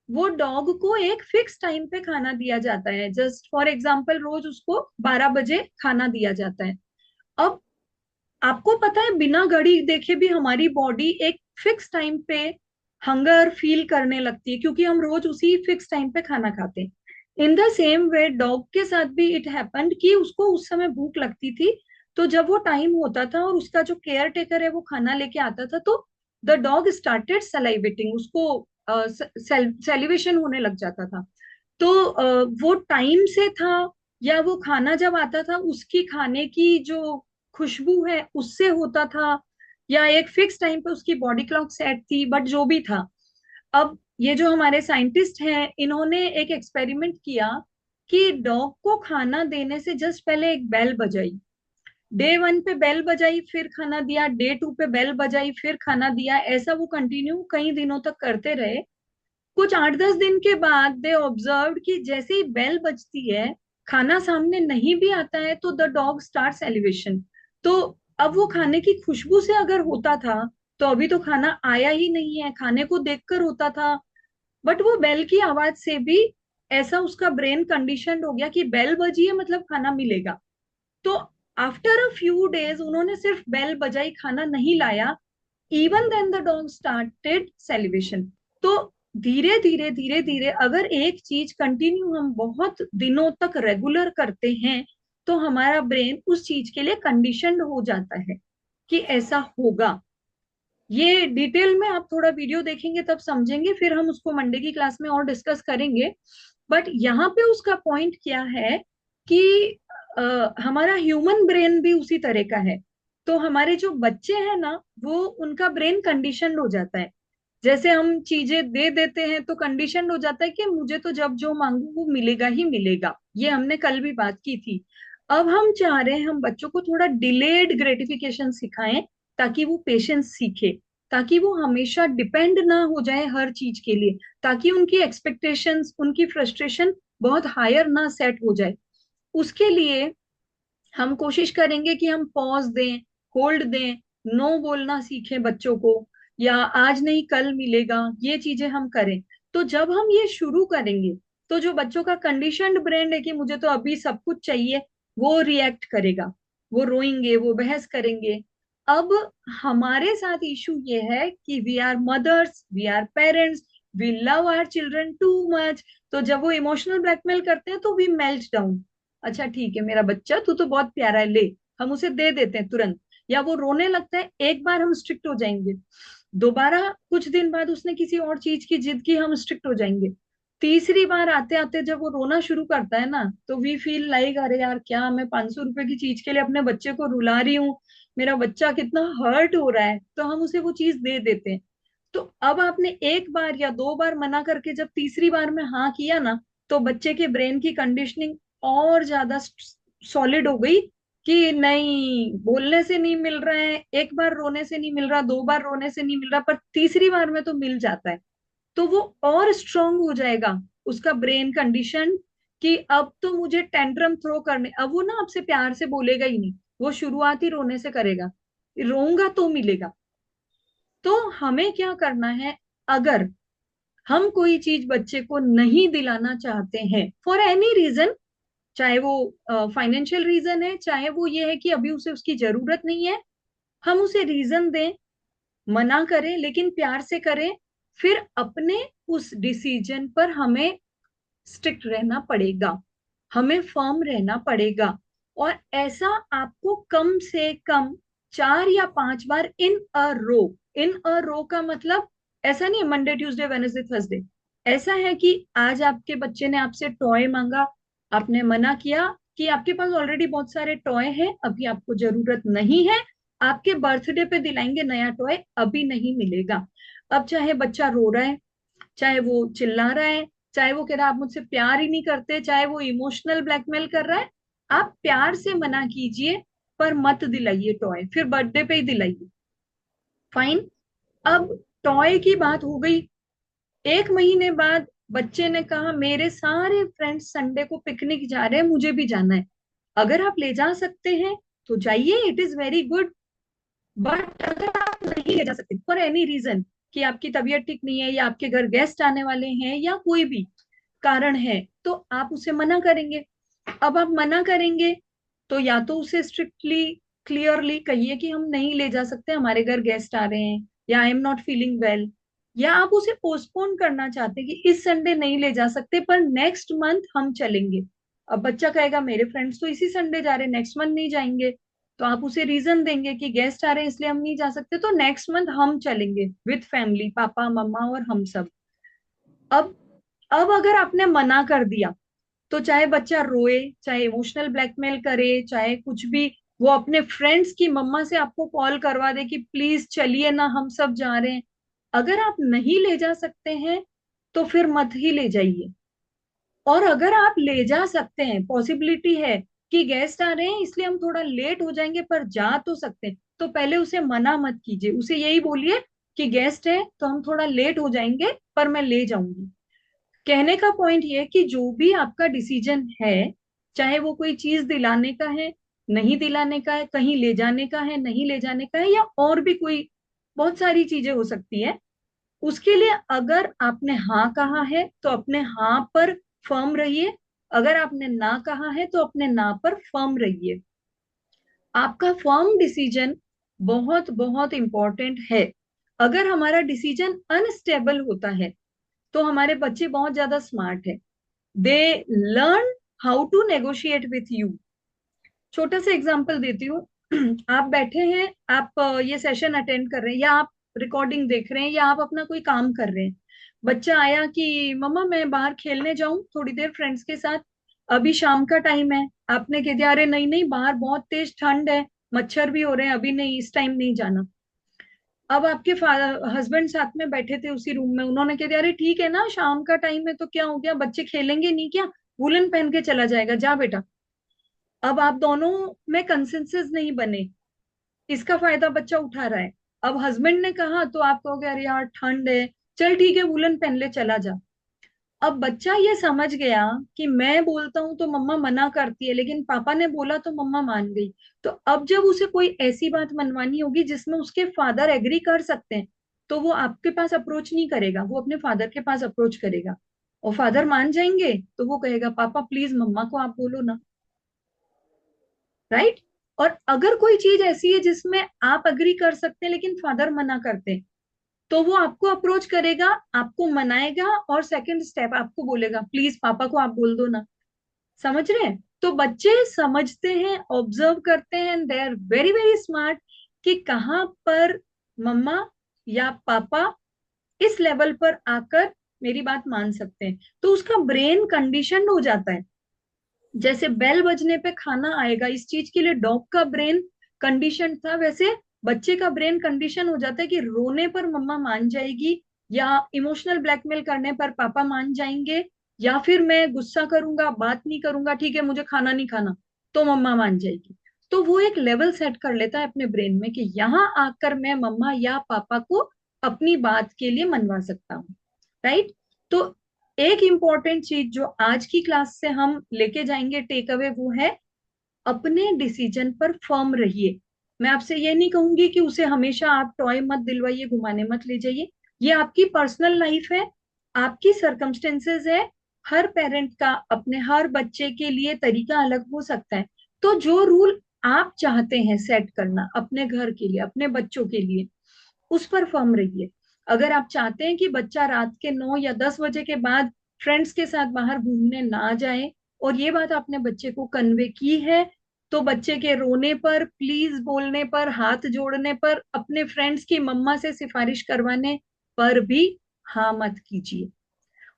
वो डॉग को एक फिक्स टाइम पे खाना दिया जाता है। जस्ट फॉर एग्जांपल रोज उसको 12 बजे खाना दिया जाता है। अब आपको पता है बिना घड़ी देखे भी हमारी बॉडी एक फिक्स टाइम पे हंगर फील करने लगती है, क्योंकि हम रोज उसी फिक्स टाइम पे खाना खाते हैं। In the same way dog के साथ भी इट हैपेंड कि उसको उस समय भूख लगती थी, तो जब वो टाइम होता था और उसका जो केयर टेकर है वो खाना लेके आता था, तो द डॉग स्टार्टेड सलाइवेटिंग, उसको सेलिवेशन होने लग जाता था। तो वो टाइम से था, या वो खाना जब आता था उसकी खाने की जो खुशबू है उससे होता था, या एक फिक्स टाइम पे उसकी बॉडी क्लॉक सेट थी, बट जो भी था। अब ये जो हमारे साइंटिस्ट हैं इन्होंने एक एक्सपेरिमेंट किया कि डॉग को खाना देने से जस्ट पहले एक बेल बजाई। डे 1 पे बेल बजाई फिर खाना दिया, डे 2 पे बेल बजाई फिर खाना दिया, ऐसा वो कंटिन्यू कई दिनों तक करते रहे। कुछ 8-10 दिन के बाद दे ऑब्जर्व कि जैसे ही बेल बजती है, खाना सामने नहीं भी आता है, तो द डॉग स्टार्ट एलिवेशन। तो अब वो खाने की खुशबू से अगर होता था, तो अभी तो खाना आया ही नहीं है, खाने को देखकर होता था, बट वो बेल की आवाज से भी ऐसा उसका ब्रेन कंडीशन हो गया कि बेल बजी है मतलब खाना मिलेगा। तो आफ्टर अ फ्यू डेज उन्होंने सिर्फ बेल बजाई, खाना नहीं लाया, even then the dog started celebration. तो धीरे धीरे धीरे धीरे अगर एक चीज कंटिन्यू हम बहुत दिनों तक रेगुलर करते हैं, तो हमारा ब्रेन उस चीज के लिए कंडीशनड हो जाता है कि ऐसा होगा। ये डिटेल में आप थोड़ा वीडियो देखेंगे तब समझेंगे, फिर हम उसको मंडे की क्लास में और डिस्कस करेंगे। बट यहाँ पे उसका पॉइंट क्या है कि हमारा ह्यूमन ब्रेन भी उसी तरह का है। तो हमारे जो बच्चे हैं ना, वो उनका ब्रेन कंडीशनड हो जाता है। जैसे हम चीजें दे देते हैं तो कंडीशनड हो जाता है कि मुझे तो जब जो मांगू वो मिलेगा ही मिलेगा। ये हमने कल भी बात की थी। अब हम चाह रहे हैं हम बच्चों को थोड़ा डिलेड ग्रेटिफिकेशन सिखाएं, ताकि वो पेशेंस सीखे, ताकि वो हमेशा डिपेंड ना हो जाए हर चीज के लिए, ताकि उनकी एक्सपेक्टेशंस, उनकी फ्रस्ट्रेशन बहुत हायर ना सेट हो जाए। उसके लिए हम कोशिश करेंगे कि हम पॉज दें, होल्ड दें, नो बोलना सीखें बच्चों को, या आज नहीं कल मिलेगा, ये चीजें हम करें। तो जब हम ये शुरू करेंगे, तो जो बच्चों का कंडीशनड ब्रेन है कि मुझे तो अभी सब कुछ चाहिए, वो रिएक्ट करेगा, वो रोएंगे, वो बहस करेंगे। अब हमारे साथ इशू ये है कि we are mothers, we are parents, we love our children too much. तो जब वो इमोशनल ब्लैकमेल करते हैं तो वी मेल्ट डाउन। अच्छा ठीक है मेरा बच्चा, तू तो बहुत प्यारा है, ले, हम उसे दे देते हैं तुरंत। या वो रोने लगता है, एक बार हम स्ट्रिक्ट हो जाएंगे, दोबारा कुछ दिन बाद उसने किसी और चीज की जिद की, हम स्ट्रिक्ट हो जाएंगे। तीसरी बार आते आते जब वो रोना शुरू करता है ना, तो वी फील लाइक अरे यार क्या मैं 500 रुपए की चीज के लिए अपने बच्चे को रुला रही हूँ, मेरा बच्चा कितना हर्ट हो रहा है, तो हम उसे वो चीज दे देते हैं। तो अब आपने एक बार या दो बार मना करके जब तीसरी बार में हाँ किया ना, तो बच्चे के ब्रेन की कंडीशनिंग और ज्यादा सॉलिड हो गई कि नहीं, बोलने से नहीं मिल रहा है, एक बार रोने से नहीं मिल रहा, दो बार रोने से नहीं मिल रहा, पर तीसरी बार में तो मिल जाता है। तो वो और स्ट्रांग हो जाएगा उसका ब्रेन कंडीशन कि अब तो मुझे टेंट्रम थ्रो करने, अब वो ना आपसे प्यार से बोलेगा ही नहीं, वो शुरुआत ही रोने से करेगा, रोऊंगा तो मिलेगा। तो हमें क्या करना है, अगर हम कोई चीज बच्चे को नहीं दिलाना चाहते हैं फॉर एनी रीजन, चाहे वो फाइनेंशियल रीजन है, चाहे वो ये है कि अभी उसे उसकी जरूरत नहीं है, हम उसे रीजन दें, मना करें, लेकिन प्यार से करें। फिर अपने उस डिसीजन पर हमें स्ट्रिक्ट रहना पड़ेगा, हमें फर्म रहना पड़ेगा। और ऐसा आपको कम से कम 4 या 5 बार इन अ रो, इन अ रो का मतलब ऐसा नहीं है मंडे ट्यूसडे वेडनेसडे थर्सडे, ऐसा है कि आज आपके बच्चे ने आपसे टॉय मांगा, आपने मना किया कि आपके पास ऑलरेडी बहुत सारे टॉय हैं, अभी आपको जरूरत नहीं है, आपके बर्थडे पे दिलाएंगे नया टॉय, अभी नहीं मिलेगा। अब चाहे बच्चा रो रहा है, चाहे वो चिल्ला रहा है, चाहे वो कह रहा है आप मुझसे प्यार ही नहीं करते, चाहे वो इमोशनल ब्लैकमेल कर रहा है, आप प्यार से मना कीजिए, पर मत दिलाइए टॉय, फिर बर्थडे पे ही दिलाइए। फाइन। अब टॉय की बात हो गई। 1 महीने बाद बच्चे ने कहा मेरे सारे फ्रेंड्स संडे को पिकनिक जा रहे हैं, मुझे भी जाना है। अगर आप ले जा सकते हैं तो जाइए, it is very good. But अगर आप नहीं ले जा सकते फॉर एनी रीजन, कि आपकी तबीयत ठीक नहीं है, या आपके घर गेस्ट आने वाले हैं, या कोई भी कारण है, तो आप उसे मना करेंगे। अब आप मना करेंगे तो या तो उसे स्ट्रिक्टली क्लियरली कहिए कि हम नहीं ले जा सकते, हमारे घर गेस्ट आ रहे हैं, या आई एम नॉट फीलिंग वेल, या आप उसे पोस्टपोन करना चाहते हैं कि इस संडे नहीं ले जा सकते पर नेक्स्ट मंथ हम चलेंगे। अब बच्चा कहेगा मेरे फ्रेंड्स तो इसी संडे जा रहे हैं, नेक्स्ट मंथ नहीं जाएंगे, तो आप उसे रीजन देंगे कि गेस्ट आ रहे हैं इसलिए हम नहीं जा सकते, तो नेक्स्ट मंथ हम चलेंगे विद फैमिली, पापा मम्मा और हम सब। अब अब अगर आपने मना कर दिया तो चाहे बच्चा रोए, चाहे इमोशनल ब्लैकमेल करे, चाहे कुछ भी, वो अपने फ्रेंड्स की मम्मा से आपको कॉल करवा दे कि प्लीज चलिए ना हम सब जा रहे हैं, अगर आप नहीं ले जा सकते हैं तो फिर मत ही ले जाइए। और अगर आप ले जा सकते हैं, पॉसिबिलिटी है कि गेस्ट आ रहे हैं इसलिए हम थोड़ा लेट हो जाएंगे पर जा तो सकते हैं, तो पहले उसे मना मत कीजिए, उसे यही बोलिए कि गेस्ट है तो हम थोड़ा लेट हो जाएंगे पर मैं ले जाऊंगी। कहने का पॉइंट ये है कि जो भी आपका डिसीजन है, चाहे वो कोई चीज दिलाने का है, नहीं दिलाने का है, कहीं ले जाने का है, नहीं ले जाने का है, या और भी कोई बहुत सारी चीजें हो सकती है, उसके लिए अगर आपने हाँ कहा है तो अपने हाँ पर फर्म रहिए, अगर आपने ना कहा है तो अपने ना पर फर्म रहिए। आपका फर्म डिसीजन बहुत बहुत इंपॉर्टेंट है। अगर हमारा डिसीजन अनस्टेबल होता है तो हमारे बच्चे बहुत ज्यादा स्मार्ट है, they learn how to negotiate with you. छोटा सा एग्जांपल देती हूँ। आप बैठे हैं, आप ये सेशन अटेंड कर रहे हैं, या आप रिकॉर्डिंग देख रहे हैं, या आप अपना कोई काम कर रहे हैं, बच्चा आया कि मम्मा मैं बाहर खेलने जाऊं थोड़ी देर फ्रेंड्स के साथ, अभी शाम का टाइम है, आपने कह दिया अरे नहीं नहीं बाहर बहुत तेज ठंड है, मच्छर भी हो रहे हैं, अभी नहीं, इस टाइम नहीं जाना। अब आपके हस्बैंड साथ में बैठे थे उसी रूम में, उन्होंने कह दिया अरे ठीक है ना शाम का टाइम है तो क्या हो गया, बच्चे खेलेंगे नहीं क्या, वुलन पहन के चला जाएगा, जा बेटा। अब आप दोनों में कंसेंसस नहीं बने, इसका फायदा बच्चा उठा रहा है। अब हस्बैंड ने कहा तो आप कहोगे अरे यार ठंड है, चल ठीक है वुलन पहन ले चला जा। अब बच्चा ये समझ गया कि मैं बोलता हूं तो मम्मा मना करती है, लेकिन पापा ने बोला तो मम्मा मान गई। तो अब जब उसे कोई ऐसी बात मनवानी होगी जिसमें उसके फादर एग्री कर सकते हैं, तो वो आपके पास अप्रोच नहीं करेगा, वो अपने फादर के पास अप्रोच करेगा, और फादर मान जाएंगे तो वो कहेगा पापा प्लीज मम्मा को आप बोलो ना, राइट। और अगर कोई चीज ऐसी है जिसमें आप अग्री कर सकते हैं लेकिन फादर मना करते हैं, तो वो आपको अप्रोच करेगा, आपको मनाएगा, और सेकंड स्टेप आपको बोलेगा प्लीज पापा को आप बोल दो ना। समझ रहे हैं? तो बच्चे समझते हैं, ऑब्जर्व करते हैं, they are very very smart, कि कहाँ पर मम्मा या पापा इस लेवल पर आकर मेरी बात मान सकते हैं, तो उसका ब्रेन कंडीशन हो जाता है। जैसे बेल बजने पे खाना आएगा, इस चीज के लिए डॉग का ब्रेन कंडीशन था, वैसे बच्चे का ब्रेन कंडीशन हो जाता है कि रोने पर मम्मा मान जाएगी, या इमोशनल ब्लैकमेल करने पर पापा मान जाएंगे, या फिर मैं गुस्सा करूंगा, बात नहीं करूंगा, ठीक है मुझे खाना नहीं खाना, तो मम्मा मान जाएगी। तो वो एक लेवल सेट कर लेता है अपने ब्रेन में कि यहाँ आकर मैं मम्मा या पापा को अपनी बात के लिए मनवा सकता हूँ, राइट। तो एक इम्पॉर्टेंट चीज जो आज की क्लास से हम लेके जाएंगे टेक अवे, वो है अपने डिसीजन पर फर्म रहिए। मैं आपसे ये नहीं कहूंगी कि उसे हमेशा आप टॉय मत दिलवाइए, घुमाने मत ले जाइए, ये आपकी पर्सनल लाइफ है, आपकी सर्कमस्टेंसेस है, हर पेरेंट का अपने हर बच्चे के लिए तरीका अलग हो सकता है। तो जो रूल आप चाहते हैं सेट करना अपने घर के लिए, अपने बच्चों के लिए, उस पर फर्म रहिए। अगर आप चाहते हैं कि बच्चा रात के 9 या 10 बजे के बाद फ्रेंड्स के साथ बाहर घूमने ना जाए, और ये बात आपने बच्चे को कन्वे की है, तो बच्चे के रोने पर, प्लीज बोलने पर, हाथ जोड़ने पर, अपने फ्रेंड्स की मम्मा से सिफारिश करवाने पर भी हाँ मत कीजिए।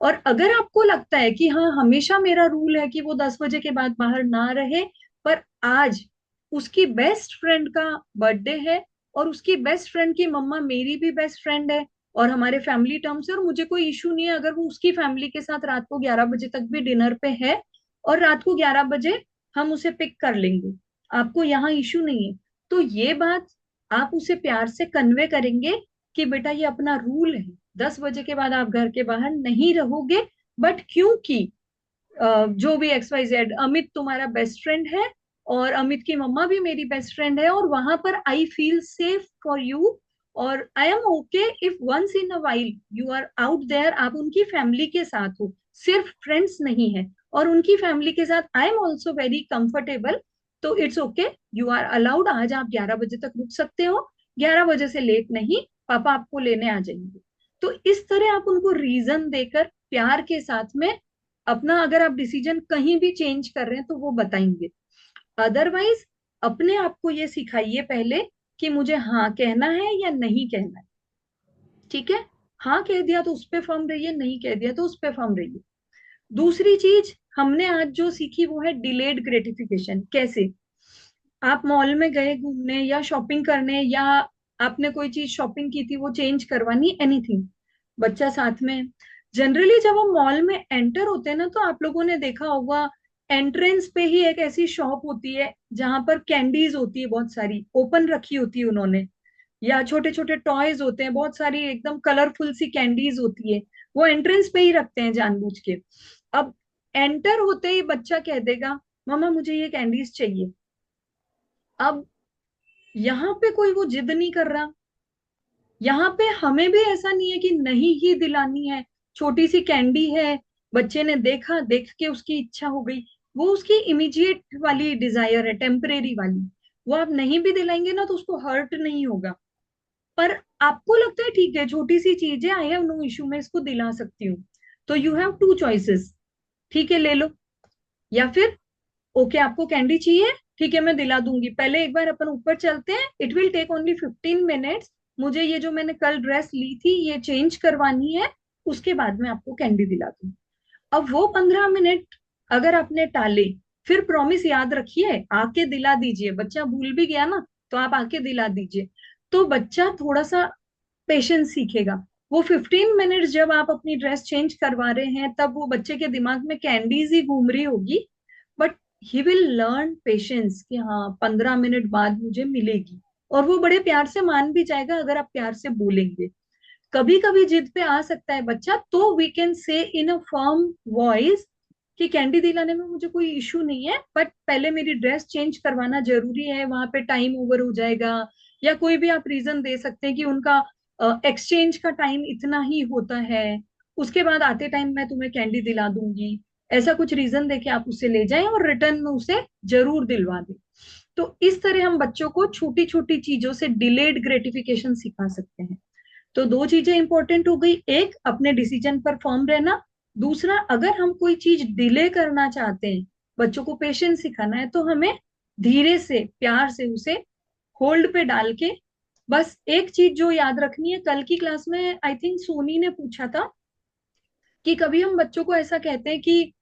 और अगर आपको लगता है कि हाँ हमेशा मेरा रूल है कि वो 10 बजे के बाद बाहर ना रहे, पर आज उसकी बेस्ट फ्रेंड का बर्थडे है, और उसकी बेस्ट फ्रेंड की मम्मा मेरी भी बेस्ट फ्रेंड है, और हमारे फैमिली टर्म्स है, और मुझे कोई इशू नहीं है अगर वो उसकी फैमिली के साथ रात को 11 बजे तक भी डिनर पे है, और रात को 11 बजे हम उसे पिक कर लेंगे, आपको यहाँ इशू नहीं है, तो ये बात आप उसे प्यार से कन्वे करेंगे कि बेटा ये अपना रूल है, 10 बजे के बाद आप घर के बाहर नहीं रहोगे। बट क्योंकि जो भी XYZ, अमित तुम्हारा बेस्ट फ्रेंड है, और अमित की मम्मा भी मेरी बेस्ट फ्रेंड है, और वहां पर I feel safe for you, और I am okay if once in a while you are out there, आप उनकी फैमिली के साथ हो, सिर्फ फ्रेंड्स नहीं है, और उनकी फैमिली के साथ I am also very comfortable, तो it's okay, you are allowed, आज आप 11 बजे तक रुक सकते हो, 11 बजे से लेट नहीं, पापा आपको लेने आ जाएंगे। तो इस तरह आप उनको रीजन देकर प्यार के साथ में अपना, अगर आप डिसीजन कहीं भी चेंज कर रहे हैं तो वो बताएंगे। अदरवाइज अपने आप को ये सिखाइए पहले कि मुझे हाँ कहना है या नहीं कहना है। ठीक है, हाँ कह दिया तो उस पे फर्म रहिए, नहीं कह दिया तो उस पे फर्म रहिए। दूसरी चीज हमने आज जो सीखी वो है डिलेड ग्रेटिफिकेशन। कैसे? आप मॉल में गए घूमने या शॉपिंग करने, या आपने कोई चीज शॉपिंग की थी वो चेंज करवानी, एनीथिंग, बच्चा साथ में। जनरली जब हम मॉल में एंटर होते हैं ना, तो आप लोगों ने देखा होगा एंट्रेंस पे ही एक ऐसी शॉप होती है जहां पर कैंडीज होती है, बहुत सारी ओपन रखी होती है उन्होंने, या छोटे छोटे टॉयज होते हैं, बहुत सारी एकदम कलरफुल सी कैंडीज होती है, वो एंट्रेंस पे ही रखते हैं जानबूझ के। अब एंटर होते ही बच्चा कह देगा मम्मा मुझे ये कैंडीज चाहिए। अब यहाँ पे कोई वो जिद नहीं कर रहा, यहाँ पे हमें भी ऐसा नहीं है कि नहीं ही दिलानी है, छोटी सी कैंडी है, बच्चे ने देखा, देख के उसकी इच्छा हो गई, वो उसकी इमीडिएट वाली डिजायर है, टेम्परेरी वाली, वो आप नहीं भी दिलाएंगे ना तो उसको हर्ट नहीं होगा। पर आपको लगता है ठीक है छोटी सी चीज है, आई हैव नो इशू, मैं इसको दिला सकती हूँ, तो यू हैव टू चॉइसेस, ठीक है ले लो, या फिर ओके आपको कैंडी चाहिए, ठीक है मैं दिला दूंगी, पहले एक बार अपन ऊपर चलते हैं, it will take only 15 minutes, मुझे ये जो मैंने कल ड्रेस ली थी ये चेंज करवानी है, उसके बाद में आपको कैंडी दिला दूंगी। अब वो 15 मिनट अगर आपने टाले, फिर प्रॉमिस याद रखिए आके दिला दीजिए, बच्चा भूल भी गया ना तो आप आके दिला दीजिए, तो बच्चा थोड़ा सा पेशेंस सीखेगा। वो 15 मिनट्स जब आप अपनी ड्रेस चेंज करवा रहे हैं तब वो बच्चे के दिमाग में कैंडीज ही घूम रही होगी, but he will learn patience कि हाँ 15 मिनट बाद मुझे मिलेगी, और वो बड़े प्यार से मान भी जाएगा अगर आप प्यार से बोलेंगे। कभी कभी जिद पे आ सकता है बच्चा, तो we can say in a firm voice कि कैंडी दिलाने में मुझे कोई इशू नहीं है, बट पहले मेरी ड्रेस चेंज करवाना जरूरी है, वहां पे टाइम ओवर हो जाएगा, या कोई भी आप रीजन दे सकते हैं कि उनका एक्सचेंज का टाइम इतना ही होता है, उसके बाद आते टाइम मैं तुम्हें कैंडी दिला दूंगी, ऐसा कुछ रीजन देके आप उसे ले जाएं और रिटर्न में उसे जरूर दिलवा दें। तो इस तरह हम बच्चों को छोटी छोटी चीजों से डिलेड ग्रेटिफिकेशन सिखा सकते हैं। तो दो चीजें इंपॉर्टेंट हो गई, एक अपने डिसीजन पर फर्म रहना, दूसरा अगर हम कोई चीज डिले करना चाहते हैं, बच्चों को पेशेंस सिखाना है, तो हमें धीरे से प्यार से उसे होल्ड पे डाल के, बस एक चीज जो याद रखनी है, कल की क्लास में आई थिंक सोनी ने पूछा था कि कभी हम बच्चों को ऐसा कहते हैं कि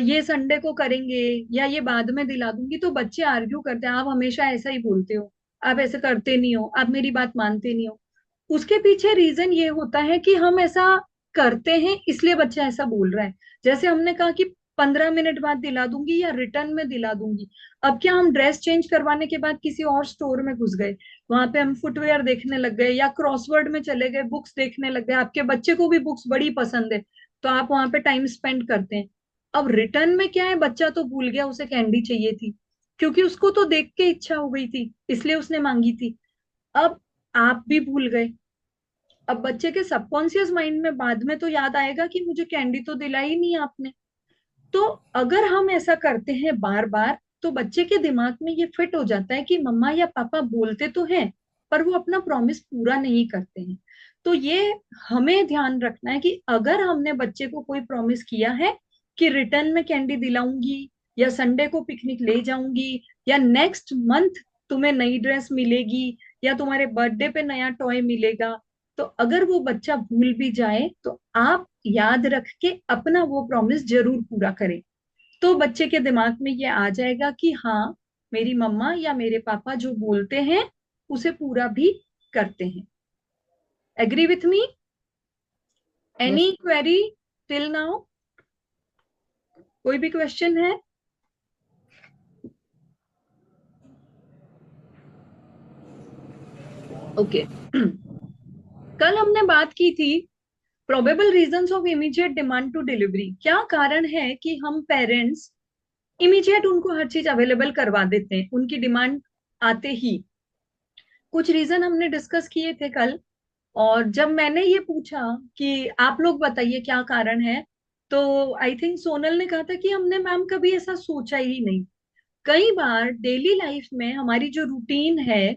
ये संडे को करेंगे या ये बाद में दिला दूंगी, तो बच्चे आर्ग्यू करते हैं आप हमेशा ऐसा ही बोलते हो, आप ऐसे करते नहीं हो, आप मेरी बात मानते नहीं हो। उसके पीछे रीजन ये होता है कि हम ऐसा करते हैं इसलिए बच्चा ऐसा बोल रहा है। जैसे हमने कहा कि 15 मिनट बाद दिला दूंगी या रिटर्न में दिला दूंगी, अब क्या हम ड्रेस चेंज करवाने के बाद किसी और स्टोर में घुस गए, वहां पे हम फुटवेयर देखने लग गए या क्रॉसवर्ड में चले गए, बुक्स देखने लग गए, आपके बच्चे को भी बुक्स बड़ी पसंद है तो आप वहां पे टाइम स्पेंड करते हैं। अब रिटर्न में क्या है, बच्चा तो भूल गया उसे कैंडी चाहिए थी, क्योंकि उसको तो देख के इच्छा हो गई थी इसलिए उसने मांगी थी। अब आप भी भूल गए, अब बच्चे के सबकॉन्शियस माइंड में बाद में तो याद आएगा कि मुझे कैंडी तो दिलाई नहीं आपने, तो अगर हम ऐसा करते हैं बार बार, तो बच्चे के दिमाग में ये फिट हो जाता है कि मम्मा या पापा बोलते तो हैं पर वो अपना प्रॉमिस पूरा नहीं करते हैं। तो ये हमें ध्यान रखना है कि अगर हमने बच्चे को कोई प्रॉमिस किया है कि रिटर्न में कैंडी दिलाऊंगी, या संडे को पिकनिक ले जाऊंगी, या नेक्स्ट मंथ तुम्हें नई ड्रेस मिलेगी, या तुम्हारे बर्थडे पे नया टॉय मिलेगा, तो अगर वो बच्चा भूल भी जाए तो आप याद रख के अपना वो प्रॉमिस जरूर पूरा करें। तो बच्चे के दिमाग में ये आ जाएगा कि हाँ, मेरी मम्मा या मेरे पापा जो बोलते हैं उसे पूरा भी करते हैं। Agree with me? Any Yes. Query till now? कोई भी क्वेश्चन है? ओके। कल हमने बात की थी probable reasons of immediate demand to delivery. क्या कारण है कि हम पेरेंट्स इमीडिएट उनको हर चीज अवेलेबल करवा देते हैं उनकी डिमांड आते ही? कुछ रीजन हमने डिस्कस किए थे कल। और जब मैंने ये पूछा कि आप लोग बताइए क्या कारण है, तो आई थिंक सोनल ने कहा था कि हमने मैम कभी ऐसा सोचा ही नहीं। कई बार डेली लाइफ में हमारी जो रूटीन है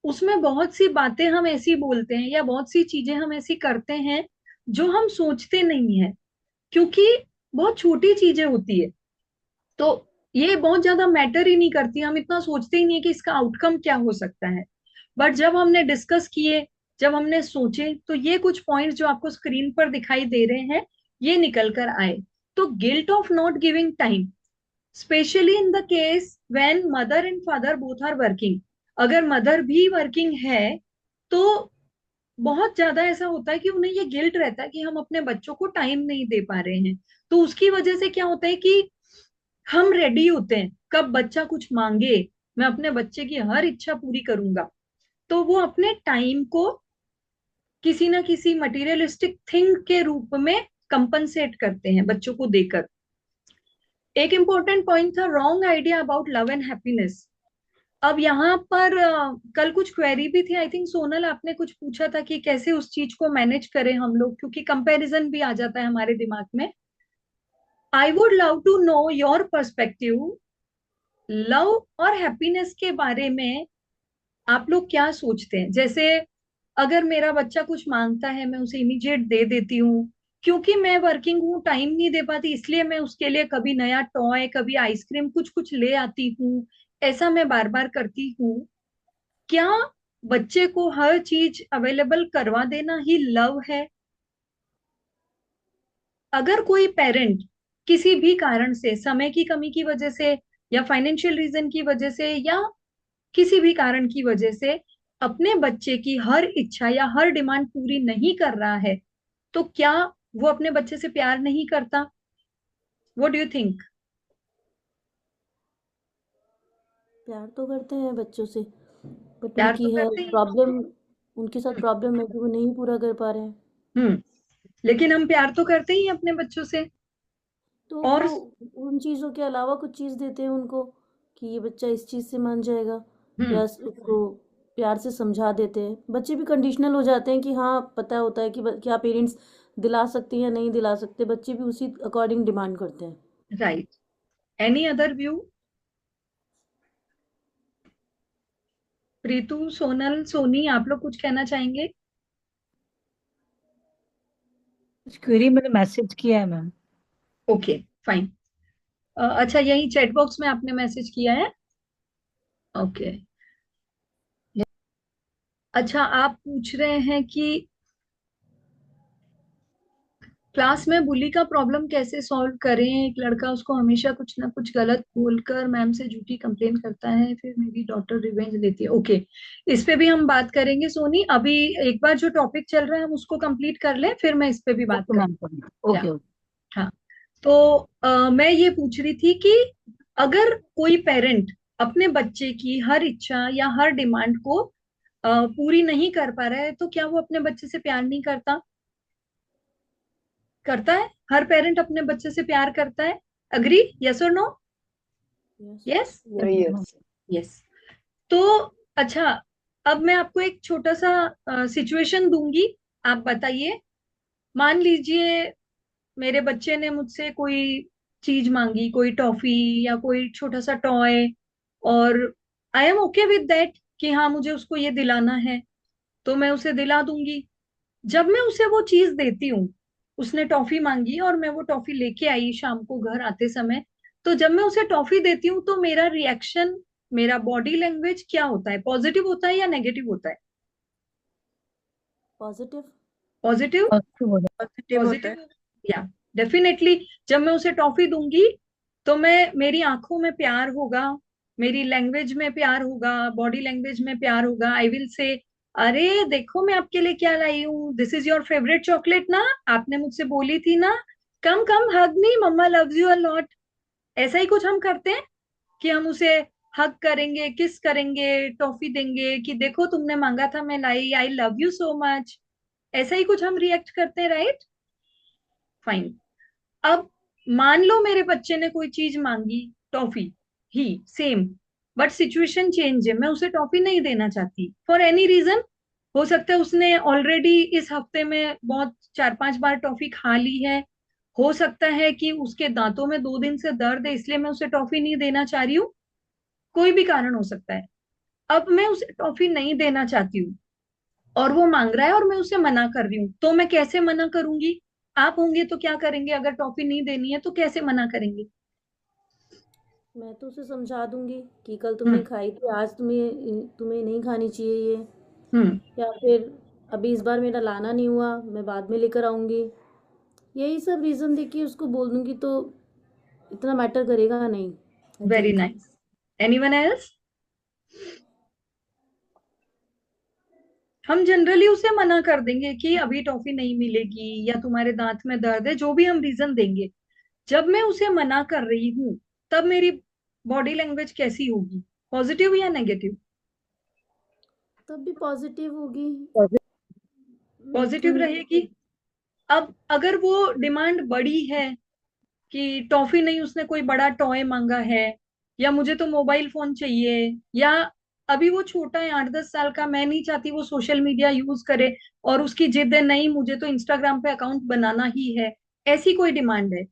उसमें बहुत सी बातें हम ऐसी बोलते हैं या बहुत सी चीजें हम ऐसी करते हैं जो हम सोचते नहीं है, क्योंकि बहुत छोटी चीजें होती है। तो ये बहुत ज्यादा मैटर ही नहीं करती, हम इतना सोचते ही नहीं है कि इसका आउटकम क्या हो सकता है। बट जब हमने डिस्कस किए, जब हमने सोचे, तो ये कुछ पॉइंट्स जो आपको स्क्रीन पर दिखाई दे रहे हैं ये निकल कर आए। तो guilt of not giving time, specially in the case when mother and father both are working. अगर मदर भी वर्किंग है तो बहुत ज्यादा ऐसा होता है कि उन्हें ये गिल्ट रहता है कि हम अपने बच्चों को टाइम नहीं दे पा रहे हैं। तो उसकी वजह से क्या होता है कि हम रेडी होते हैं कब बच्चा कुछ मांगे, मैं अपने बच्चे की हर इच्छा पूरी करूंगा, तो वो अपने टाइम को किसी ना किसी मटेरियलिस्टिक थिंग के रूप में कंपनसेट करते हैं बच्चों को देकर। एक इंपॉर्टेंट पॉइंट था wrong idea about love and happiness. अब यहाँ पर कल कुछ क्वेरी भी थी, आई थिंक सोनल आपने कुछ पूछा था कि कैसे उस चीज को मैनेज करें हम लोग, क्योंकि कंपैरिजन भी आ जाता है हमारे दिमाग में। I would love to know your perspective, love और हैप्पीनेस के बारे में आप लोग क्या सोचते हैं? जैसे अगर मेरा बच्चा कुछ मांगता है मैं उसे इमीडिएट दे देती हूँ, क्योंकि मैं वर्किंग हूँ टाइम नहीं दे पाती, इसलिए मैं उसके लिए कभी नया टॉय, कभी आइसक्रीम, कुछ कुछ ले आती हूँ, ऐसा मैं बार बार करती हूँ। क्या बच्चे को हर चीज अवेलेबल करवा देना ही लव है? अगर कोई पेरेंट किसी भी कारण से, समय की कमी की वजह से, या फाइनेंशियल रीजन की वजह से, या किसी भी कारण की वजह से अपने बच्चे की हर इच्छा या हर डिमांड पूरी नहीं कर रहा है, तो क्या वो अपने बच्चे से प्यार नहीं करता? What do you think? प्यार तो करते हैं बच्चों से, बट प्यार तो उनकी है करते ही प्रॉब्लम, उनके साथ प्रॉब्लम है कि वो नहीं पूरा कर पा रहे हैं। हम्म। लेकिन हम प्यार तो करते ही हैं अपने बच्चों से। तो और वो उन चीज़ों के अलावा कुछ चीज़ देते हैं उनको कि ये बच्चा इस चीज़ से मान जाएगा, या हम्म। उसको प्यार से समझा देते हैं। बच्चे भी कंडीशनल हो जाते हैं कि हाँ, पता होता है कि क्या पेरेंट्स दिला सकते हैं या नहीं दिला सकते, बच्चे भी उसी अकॉर्डिंग डिमांड करते हैं। Right. Any other view? Pritu, Sonal, Soni, आप लोग कुछ कहना चाहेंगे? क्वेरी मैंने मैसेज किया है मैम। Okay, fine. अच्छा, यही चैट बॉक्स में आपने मैसेज किया है? ओके। अच्छा, आप पूछ रहे हैं कि क्लास में बुली का प्रॉब्लम कैसे सॉल्व करें? एक लड़का उसको हमेशा कुछ ना कुछ गलत बोलकर मैम से झूठी कंप्लेन करता है, फिर मेरी डॉटर रिवेंज लेती है। ओके, इस पे भी हम बात करेंगे सोनी। अभी एक बार जो टॉपिक चल रहा है हम उसको कंप्लीट कर लें, फिर मैं इस पे भी बात ओके कर। मैम। या ओके ओके। हाँ, तो मैं ये पूछ रही थी कि अगर कोई पेरेंट अपने बच्चे की हर इच्छा या हर डिमांड को पूरी नहीं कर पा रहा है, तो क्या वो अपने बच्चे से प्यार नहीं करता? करता है। हर पेरेंट अपने बच्चे से प्यार करता है। अग्री? यस और no? Yes. Yes. Yes. Yes. तो अच्छा, अब मैं आपको एक छोटा सा सिचुएशन दूंगी, आप बताइए। मान लीजिए मेरे बच्चे ने मुझसे कोई चीज मांगी, कोई टॉफी या कोई छोटा सा टॉय, और I am okay with that कि हाँ मुझे उसको ये दिलाना है, तो मैं उसे दिला दूंगी। जब मैं उसे वो चीज देती हूँ, उसने टॉफी मांगी और मैं वो टॉफी लेके आई शाम को घर आते समय, तो जब मैं उसे टॉफी देती हूँ तो मेरा रिएक्शन, मेरा बॉडी लैंग्वेज क्या होता है? पॉजिटिव होता है या नेगेटिव होता है? पॉजिटिव। पॉजिटिव। पॉजिटिव हो जाए। पॉजिटिव होता है। पॉजिटिव, या डेफिनेटली। जब मैं उसे टॉफी दूंगी तो मैं, मेरी आंखों में प्यार होगा, मेरी लैंग्वेज में प्यार होगा, बॉडी लैंग्वेज में प्यार होगा। आई विल से, अरे देखो मैं आपके लिए क्या लाई हूँ, this is your favourite chocolate ना, आपने मुझसे बोली थी ना, कम कम हग मी, मम्मा लव्स यू अ लॉट। ऐसा ही कुछ हम करते हैं कि हम उसे हग करेंगे, किस करेंगे, टॉफी देंगे कि देखो तुमने मांगा था मैं लाई, I love you so much. ऐसा ही कुछ हम रिएक्ट करते हैं, राइट? फाइन। अब मान लो मेरे बच्चे ने कोई चीज मांगी, toffee he same, but situation change है, मैं उसे टॉफी नहीं देना चाहती फॉर एनी रीजन। हो सकता है उसने ऑलरेडी इस हफ्ते में बहुत 4-5 बार टॉफी खा ली है, हो सकता है कि उसके दांतों में 2 दिन से दर्द है इसलिए मैं उसे टॉफी नहीं देना चाह रही हूँ, कोई भी कारण हो सकता है। अब मैं उसे टॉफी नहीं देना चाहती हूँ और वो मांग रहा है और मैं उसे मना कर रही हूँ, तो मैं कैसे मना करूंगी? आप होंगे तो क्या करेंगे? अगर टॉफी नहीं देनी है तो कैसे मना करेंगे? मैं तो उसे समझा दूंगी कि कल तुमने हम्म। खाई थी, आज तुम्हें तुम्हें नहीं खानी चाहिए ये। हम्म। या फिर अभी इस बार मेरा लाना नहीं हुआ, मैं बाद में लेकर आऊंगी। यही सब रीज़न देके उसको बोल दूंगी तो इतना मैटर करेगा नहीं, I very think. Nice. Anyone else? हम जनरली उसे मना कर देंगे कि अभी टॉफी नहीं मिलेगी या तुम्हारे दांत में दर्द है, जो भी हम रीजन देंगे। जब मैं उसे मना कर रही हूँ तब मेरी बॉडी लैंग्वेज कैसी होगी? पॉजिटिव या नेगेटिव? तब भी पॉजिटिव होगी। पॉजिटिव मिथुन। रहेगी। अब अगर वो डिमांड बड़ी है कि टॉफी नहीं, उसने कोई बड़ा टॉय मांगा है, या मुझे तो मोबाइल फोन चाहिए, या अभी वो छोटा है 8-10 साल का, मैं नहीं चाहती वो सोशल मीडिया यूज करे, और उसकी जिद है नहीं मुझे तो इंस्टाग्राम पे अकाउंट बनाना ही है, ऐसी कोई डिमांड है,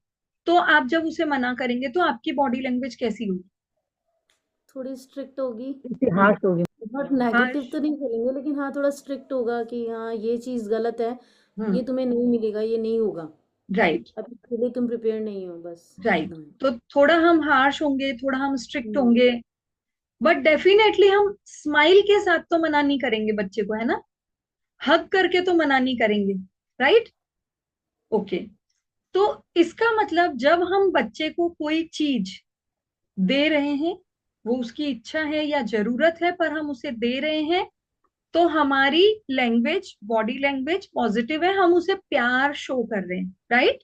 तो आप जब उसे मना करेंगे तो आपकी बॉडी लैंग्वेज कैसी होगी? थोड़ी स्ट्रिक्ट होगी। इतिहास हो गया। बहुत हार्श। नेगेटिव तो नहीं बोलेंगे, लेकिन हाँ थोड़ा स्ट्रिक्ट होगा कि हाँ ये चीज़ गलत है, ये हम्म। तुम्हें नहीं मिलेगा, ये नहीं होगा, राइट। अभी इसके लिए तुम प्रिपेयर नहीं हो, बस राइट। इतना है। तो थोड़ा हम हार्श होंगे, थोड़ा हम स्ट्रिक्ट हम्म। होंगे, बट डेफिनेटली हम स्माइल के साथ तो मना नहीं करेंगे बच्चे को, है ना? हग करके तो मना नहीं करेंगे, राइट? ओके। तो इसका मतलब जब हम बच्चे को कोई चीज दे रहे हैं, वो उसकी इच्छा है या जरूरत है पर हम उसे दे रहे हैं, तो हमारी लैंग्वेज, बॉडी लैंग्वेज पॉजिटिव है, हम उसे प्यार शो कर रहे हैं, राइट?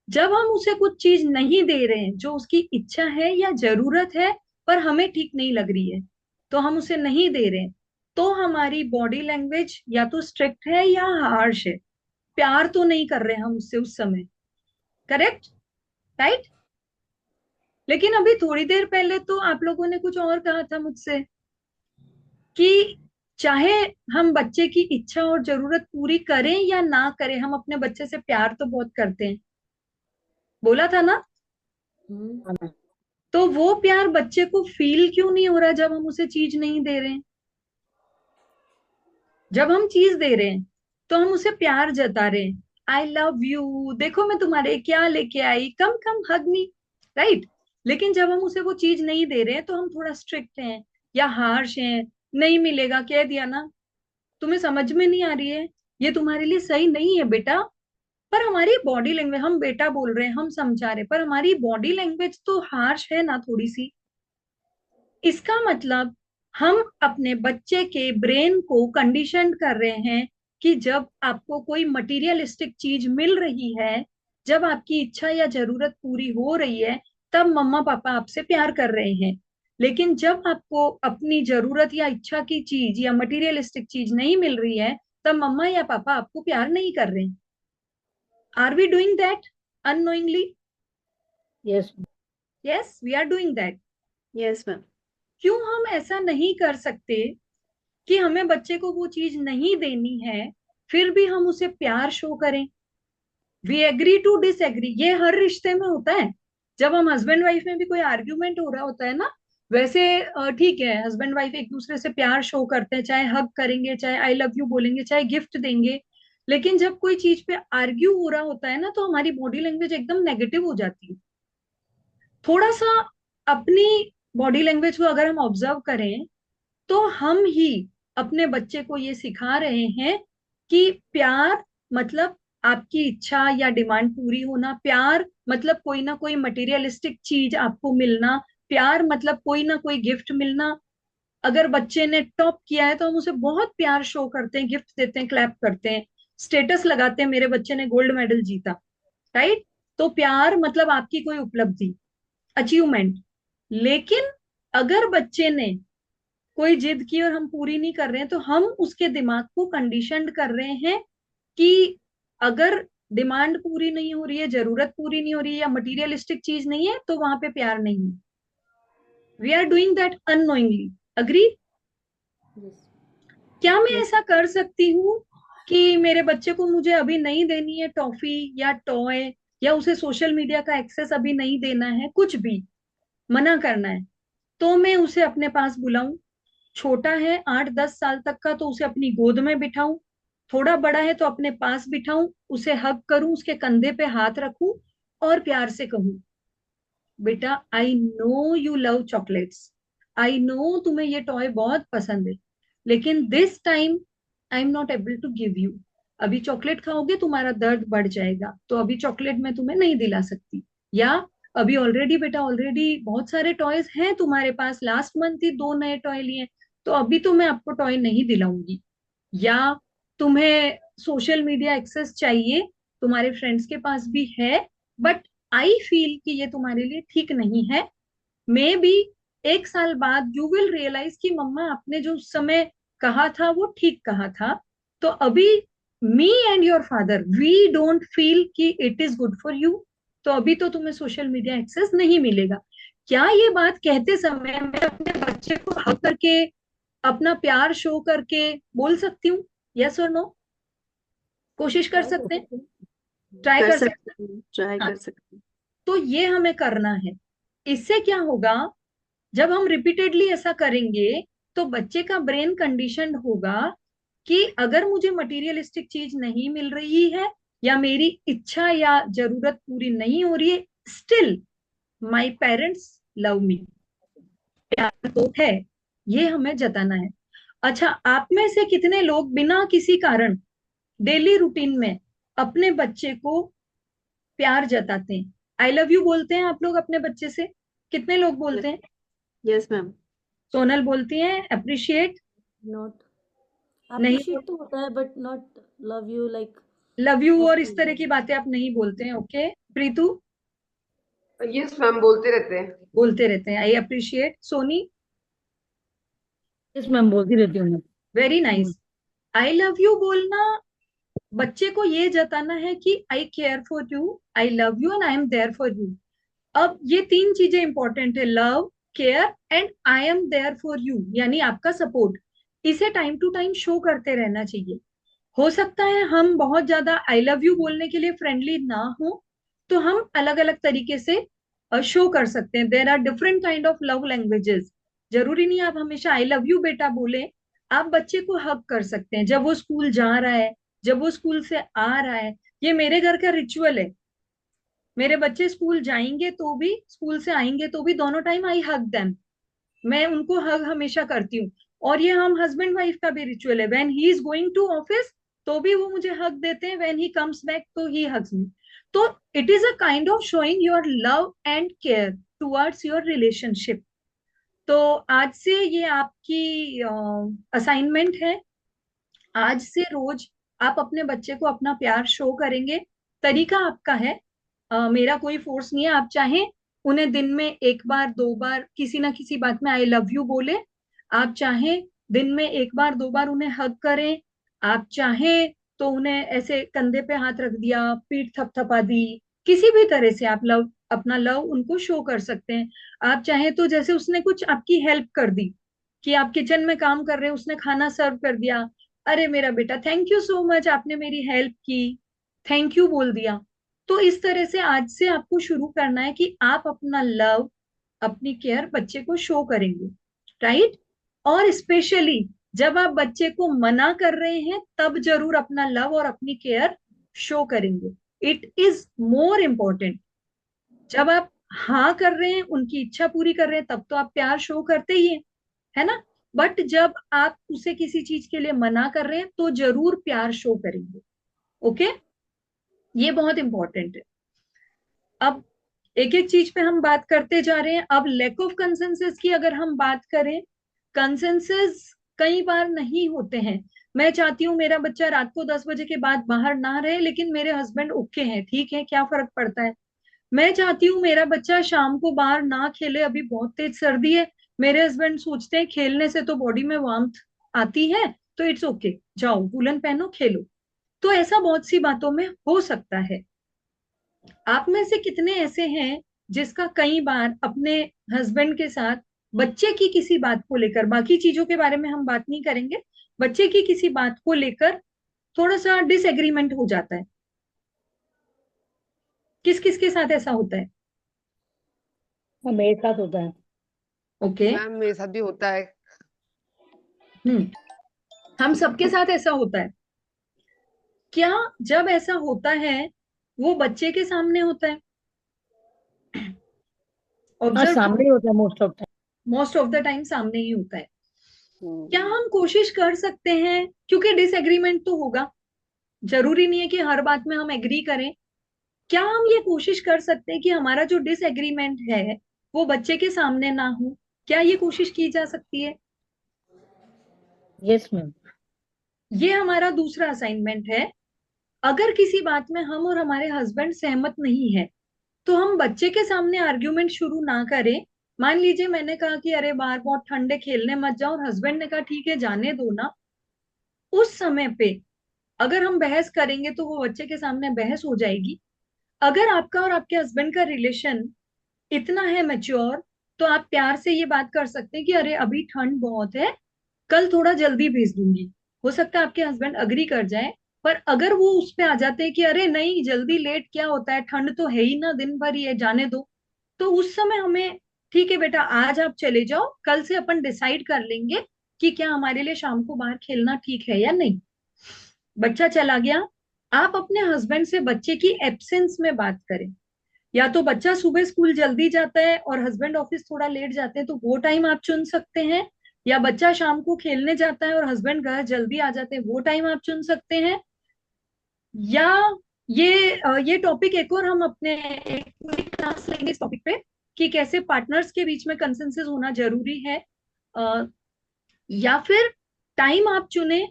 जब हम उसे कुछ चीज नहीं दे रहे हैं जो उसकी इच्छा है या जरूरत है पर हमें ठीक नहीं लग रही है, तो हम उसे नहीं दे रहे हैं, तो हमारी बॉडी लैंग्वेज या तो स्ट्रिक्ट है या हार्श है, प्यार तो नहीं कर रहे हम उससे उस समय। करेक्ट? राइट? लेकिन अभी थोड़ी देर पहले तो आप लोगों ने कुछ और कहा था मुझसे कि चाहे हम बच्चे की इच्छा और जरूरत पूरी करें या ना करें, हम अपने बच्चे से प्यार तो बहुत करते हैं, बोला था ना? हम्म। तो वो प्यार बच्चे को फील क्यों नहीं हो रहा जब हम उसे चीज नहीं दे रहे हैं? जब हम चीज दे रहे हैं तो हम उसे प्यार जता रहे हैं, आई लव यू, देखो मैं तुम्हारे क्या लेके आई, कम कम हग मी, राइट? लेकिन जब हम उसे वो चीज नहीं दे रहे हैं तो हम थोड़ा स्ट्रिक्ट हैं या हार्श हैं, नहीं मिलेगा, कह दिया ना, तुम्हें समझ में नहीं आ रही है, ये तुम्हारे लिए सही नहीं है बेटा। पर हमारी बॉडी लैंग्वेज, हम बेटा बोल रहे हैं, हम समझा रहे हैं, पर हमारी बॉडी लैंग्वेज तो हार्श है ना थोड़ी सी। इसका मतलब हम अपने बच्चे के ब्रेन को कंडीशन कर रहे हैं कि जब आपको कोई मटेरियलिस्टिक चीज मिल रही है, जब आपकी इच्छा या जरूरत पूरी हो रही है, तब मम्मा पापा आपसे प्यार कर रहे हैं। लेकिन जब आपको अपनी जरूरत या इच्छा की चीज या मटेरियलिस्टिक चीज नहीं मिल रही है, तब मम्मा या पापा आपको प्यार नहीं कर रहे हैं। Are we doing that unknowingly? Yes. Yes, we are doing that. Yes ma'am. क्यों हम ऐसा नहीं कर सकते कि हमें बच्चे को वो चीज नहीं देनी है, फिर भी हम उसे प्यार शो करें? वी एग्री टू डिसएग्री, ये हर रिश्ते में होता है। जब हम हस्बैंड वाइफ में भी कोई आर्ग्यूमेंट हो रहा होता है ना, वैसे ठीक है, हस्बैंड वाइफ एक दूसरे से प्यार शो करते हैं, चाहे हग करेंगे, चाहे आई लव यू बोलेंगे, चाहे गिफ्ट देंगे, लेकिन जब कोई चीज पे आर्ग्यू हो रहा होता है ना, तो हमारी बॉडी लैंग्वेज एकदम नेगेटिव हो जाती है। थोड़ा सा अपनी बॉडी लैंग्वेज को अगर हम ऑब्जर्व करें, तो हम ही अपने बच्चे को ये सिखा रहे हैं कि प्यार मतलब आपकी इच्छा या डिमांड पूरी होना, प्यार मतलब कोई ना कोई मटेरियलिस्टिक चीज आपको मिलना, प्यार मतलब कोई ना कोई गिफ्ट मिलना। अगर बच्चे ने टॉप किया है तो हम उसे बहुत प्यार शो करते हैं, गिफ्ट देते हैं, क्लैप करते हैं, स्टेटस लगाते हैं, मेरे बच्चे ने गोल्ड मेडल जीता, राइट। तो प्यार मतलब आपकी कोई उपलब्धि, अचीवमेंट। लेकिन अगर बच्चे ने कोई जिद की और हम पूरी नहीं कर रहे हैं, तो हम उसके दिमाग को कंडीशनड कर रहे हैं कि अगर डिमांड पूरी नहीं हो रही है, जरूरत पूरी नहीं हो रही है, या मटीरियलिस्टिक चीज नहीं है, तो वहां पे प्यार नहीं है। We are doing that unknowingly. Agree? Yes. क्या मैं यस। ऐसा कर सकती हूँ कि मेरे बच्चे को मुझे अभी नहीं देनी है टॉफी या टॉय, या उसे सोशल मीडिया का एक्सेस अभी नहीं देना है, कुछ भी मना करना है, तो मैं उसे अपने पास बुलाऊं? छोटा है 8-10 साल तक का, तो उसे अपनी गोद में बिठाऊं? थोड़ा बड़ा है तो अपने पास बिठाऊं, उसे हग करूं, उसके कंधे पे हाथ रखूं और प्यार से कहूं, बेटा I know you love chocolates, I know तुम्हें ये टॉय बहुत पसंद है, लेकिन this time I am not able to give you. अभी चॉकलेट खाओगे तुम्हारा दर्द बढ़ जाएगा, तो अभी चॉकलेट मैं तुम्हें नहीं दिला सकती। या अभी ऑलरेडी बेटा, ऑलरेडी बहुत सारे टॉयज हैं तुम्हारे पास, लास्ट मंथ ही 2 नए टॉय लिए, तो अभी तो मैं आपको टॉय नहीं दिलाऊंगी। या तुम्हें सोशल मीडिया एक्सेस चाहिए, तुम्हारे फ्रेंड्स के पास भी है, बट आई फील कि ये तुम्हारे लिए ठीक नहीं है। मे बी 1 साल बाद यू विल रियलाइज कि मम्मा आपने जो उस समय कहा था वो ठीक कहा था। तो अभी me and your father we don't feel कि it is good for you, तो अभी तो तुम्हें सोशल मीडिया एक्सेस नहीं मिलेगा। क्या ये बात कहते समय मैं अपने बच्चे को हक करके, अपना प्यार शो करके बोल सकती हूँ? यस और नो? कोशिश कर ट्राई कर सकते हैं, सकते हैं। ट्राई कर कर सकते सकते हैं, ट्राई हैं। हाँ, कर सकते हैं। तो ये हमें करना है। इससे क्या होगा, जब हम रिपीटेडली ऐसा करेंगे, तो बच्चे का ब्रेन कंडीशनड होगा कि अगर मुझे मटेरियलिस्टिक चीज नहीं मिल रही है, या मेरी इच्छा या जरूरत पूरी नहीं हो रही है, still my parents love me, प्यार तो है, ये हमें जताना है। अच्छा, आप में से कितने लोग बिना किसी कारण डेली रूटीन में अपने बच्चे को प्यार जताते हैं? आई लव यू बोलते हैं आप लोग अपने बच्चे से? कितने लोग बोलते हैं? Yes ma'am. सोनल बोलती है अप्रिशिएट? नॉट नहीं, अप्रिशिएट तो होता है but not love you like. Love you और ऐसे इस तरह की बातें आप नहीं बोलते हैं, ओके। प्रीतु? यस मैम, बोलते रहते हैं। बोलते रहते हैं I appreciate. Soni? Yes ma'am, बोलती रहती हूँ मैं। Very nice. I love you बोलना बच्चे को ये जताना है कि I care for you, I love you and I am there for you. अब ये 3 चीजें इंपॉर्टेंट है, love, care and I am there for you, यानी आपका सपोर्ट। इसे टाइम टू टाइम शो करते रहना चाहिए। हो सकता है हम बहुत ज्यादा आई लव यू बोलने के लिए फ्रेंडली ना हो, तो हम अलग अलग तरीके से शो कर सकते हैं। There are different kind of love languages. जरूरी नहीं आप हमेशा आई लव यू बेटा बोले। आप बच्चे को हग कर सकते हैं जब वो स्कूल जा रहा है, जब वो स्कूल से आ रहा है। ये मेरे घर का रिचुअल है। मेरे बच्चे स्कूल जाएंगे तो भी, स्कूल से आएंगे तो भी, दोनों टाइम आई हग देम। मैं उनको हग हमेशा करती हूँ। और ये हम हस्बैंड वाइफ का भी रिचुअल है, when he is going to office तो भी वो मुझे हग देते हैं, व्हेन ही कम्स बैक तो ही हग्स मी। तो it is a kind of showing your love and care towards your relationship. तो आज से ये आपकी असाइनमेंट है। आज से रोज आप अपने बच्चे को अपना प्यार शो करेंगे। तरीका आपका है, मेरा कोई फोर्स नहीं है। आप चाहें उन्हें दिन में 1 बार 2 बार किसी ना किसी बात में आई लव यू बोले, आप चाहें दिन में 1 बार 2 बार उन्हें हग करें, आप चाहें तो उन्हें ऐसे कंधे पे हाथ रख दिया, पीठ थपथपा दी, किसी भी तरह से आप लव, अपना लव उनको शो कर सकते हैं। आप चाहें तो जैसे उसने कुछ आपकी हेल्प कर दी, कि आप किचन में काम कर रहे हैं, उसने खाना सर्व कर दिया, अरे मेरा बेटा थैंक यू सो मच, आपने मेरी हेल्प की, थैंक यू बोल दिया। तो इस तरह से आज से आपको शुरू करना है कि आप अपना लव, अपनी केयर बच्चे को शो करेंगे, राइट। और स्पेशली जब आप बच्चे को मना कर रहे हैं तब जरूर अपना लव और अपनी केयर शो करेंगे। It is more important. जब आप हाँ कर रहे हैं, उनकी इच्छा पूरी कर रहे हैं, तब तो आप प्यार शो करते ही हैं, है ना। बट जब आप उसे किसी चीज के लिए मना कर रहे हैं तो जरूर प्यार शो करेंगे। ओके, ये बहुत इंपॉर्टेंट है। अब एक एक चीज पे हम बात करते जा रहे हैं। अब लैक ऑफ कंसेंसस की अगर हम बात करें, कंसेंसस कई बार नहीं होते हैं। मैं चाहती हूँ मेरा बच्चा रात को 10 बजे के बाद बाहर ना रहे, लेकिन मेरे हस्बैंड ओके हैं, ठीक है, क्या फर्क पड़ता है। मैं चाहती हूँ मेरा बच्चा शाम को बाहर ना खेले, अभी बहुत तेज सर्दी है, मेरे हस्बैंड सोचते हैं खेलने से तो बॉडी में वार्मथ आती है, तो इट्स ओके, जाओ वुलन पहनो खेलो। तो ऐसा बहुत सी बातों में हो सकता है। आप में से कितने ऐसे हैं जिसका कई बार अपने हस्बैंड के साथ बच्चे की किसी बात को लेकर, बाकी चीजों के बारे में हम बात नहीं करेंगे, बच्चे की किसी बात को लेकर थोड़ा सा डिसएग्रीमेंट हो जाता है। किस किस के साथ ऐसा होता है? हाँ, मेरे साथ होता है। ओके। मैम मेरे साथ भी होता है। हम्म, हम सबके साथ ऐसा होता है। क्या जब ऐसा होता है वो बच्चे के सामने होता है? हाँ, ऑब्जर्व, सामने ही होता है most of most of the time सामने ही होता है। क्या हम्म, हम कोशिश कर सकते हैं, क्योंकि डिसएग्रीमेंट तो होगा, जरूरी नहीं है कि हर बात में हम एग्री करें, क्या हम ये कोशिश कर सकते हैं कि हमारा जो डिसएग्रीमेंट है वो बच्चे के सामने ना हो? क्या ये कोशिश की जा सकती है? टाइम। Yes ma'am. ये हमारा दूसरा असाइनमेंट है। अगर किसी बात में हम और हमारे हस्बैंड सहमत नहीं है तो हम बच्चे के सामने आर्ग्यूमेंट शुरू ना करें। मान लीजिए मैंने कहा कि अरे बाहर बहुत ठंडे, खेलने मत जाओ, और हस्बैंड ने कहा ठीक है जाने दो ना। उस समय पे अगर हम बहस करेंगे तो वो बच्चे के सामने बहस हो जाएगी। अगर आपका और आपके हस्बैंड का रिलेशन इतना है मैच्योर, तो आप प्यार से ये बात कर सकते हैं कि अरे अभी ठंड बहुत है, कल थोड़ा जल्दी भेज दूंगी। हो सकता है आपके हस्बैंड अग्री कर जाए, पर अगर वो उस पे आ जाते हैं कि अरे नहीं जल्दी लेट क्या होता है, ठंड तो है ही ना, दिन भर ही है, जाने दो, तो उस समय हमें, ठीक है बेटा आज आप चले जाओ, कल से अपन डिसाइड कर लेंगे कि क्या हमारे लिए शाम को बाहर खेलना ठीक है या नहीं। बच्चा चला गया, आप अपने हस्बैंड से बच्चे की एब्सेंस में बात करें। या तो बच्चा सुबह स्कूल जल्दी जाता है और हस्बैंड ऑफिस थोड़ा लेट जाते हैं, तो वो टाइम आप चुन सकते हैं। या बच्चा शाम को खेलने जाता है और हस्बैंड घर जल्दी आ जाते हैं, वो टाइम आप चुन सकते हैं। या ये टॉपिक एक और हम अपने एक पूरी क्लास लेंगे इस टॉपिक पे, कि कैसे पार्टनर्स के बीच में कंसेंसस होना जरूरी है। अ, या फिर टाइम आप चुने,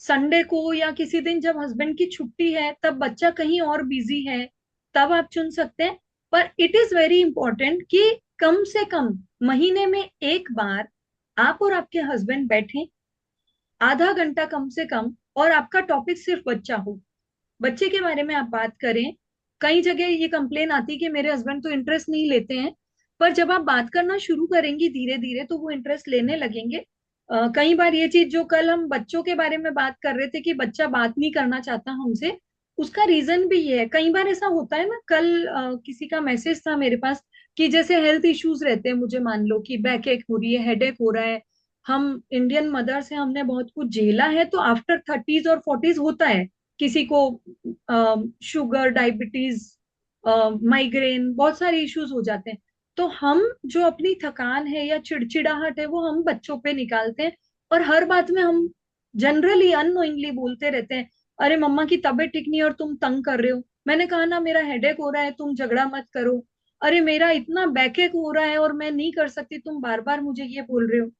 संडे को या किसी दिन जब हस्बैंड की छुट्टी है, तब बच्चा कहीं और बिजी है, तब आप चुन सकते हैं। पर इट इज वेरी इंपॉर्टेंट कि कम से कम महीने में एक बार आप और आपके हस्बैंड बैठें, आधा घंटा कम से कम, और आपका टॉपिक सिर्फ बच्चा हो, बच्चे के बारे में आप बात करें। कई जगह ये कंप्लेन आती है कि मेरे हस्बैंड तो इंटरेस्ट नहीं लेते हैं, पर जब आप बात करना शुरू करेंगी धीरे धीरे तो वो इंटरेस्ट लेने लगेंगे। कई बार ये चीज जो कल हम बच्चों के बारे में बात कर रहे थे कि बच्चा बात नहीं करना चाहता हमसे, उसका रीजन भी ये है। कई बार ऐसा होता है ना, कल किसी का मैसेज था मेरे पास कि जैसे हेल्थ इश्यूज रहते हैं, मुझे मान लो कि बैक एक हो रही है, हेडेक हो रहा है, हम इंडियन मदर्स हैं, हमने बहुत कुछ झेला है, तो आफ्टर 30s और 40s होता है किसी को शुगर, डायबिटीज, माइग्रेन, बहुत सारे इश्यूज हो जाते हैं। तो हम जो अपनी थकान है या चिड़चिड़ाहट है वो हम बच्चों पे निकालते हैं, और हर बात में हम जनरली अननोइंगली बोलते रहते हैं, अरे मम्मा की तबीयत ठीक नहीं है और तुम तंग कर रहे हो, मैंने कहा ना मेरा हेडेक हो रहा है, तुम झगड़ा मत करो, अरे मेरा इतना बैकएक हो रहा है और मैं नहीं कर सकती, तुम बार बार मुझे ये बोल रहे हो।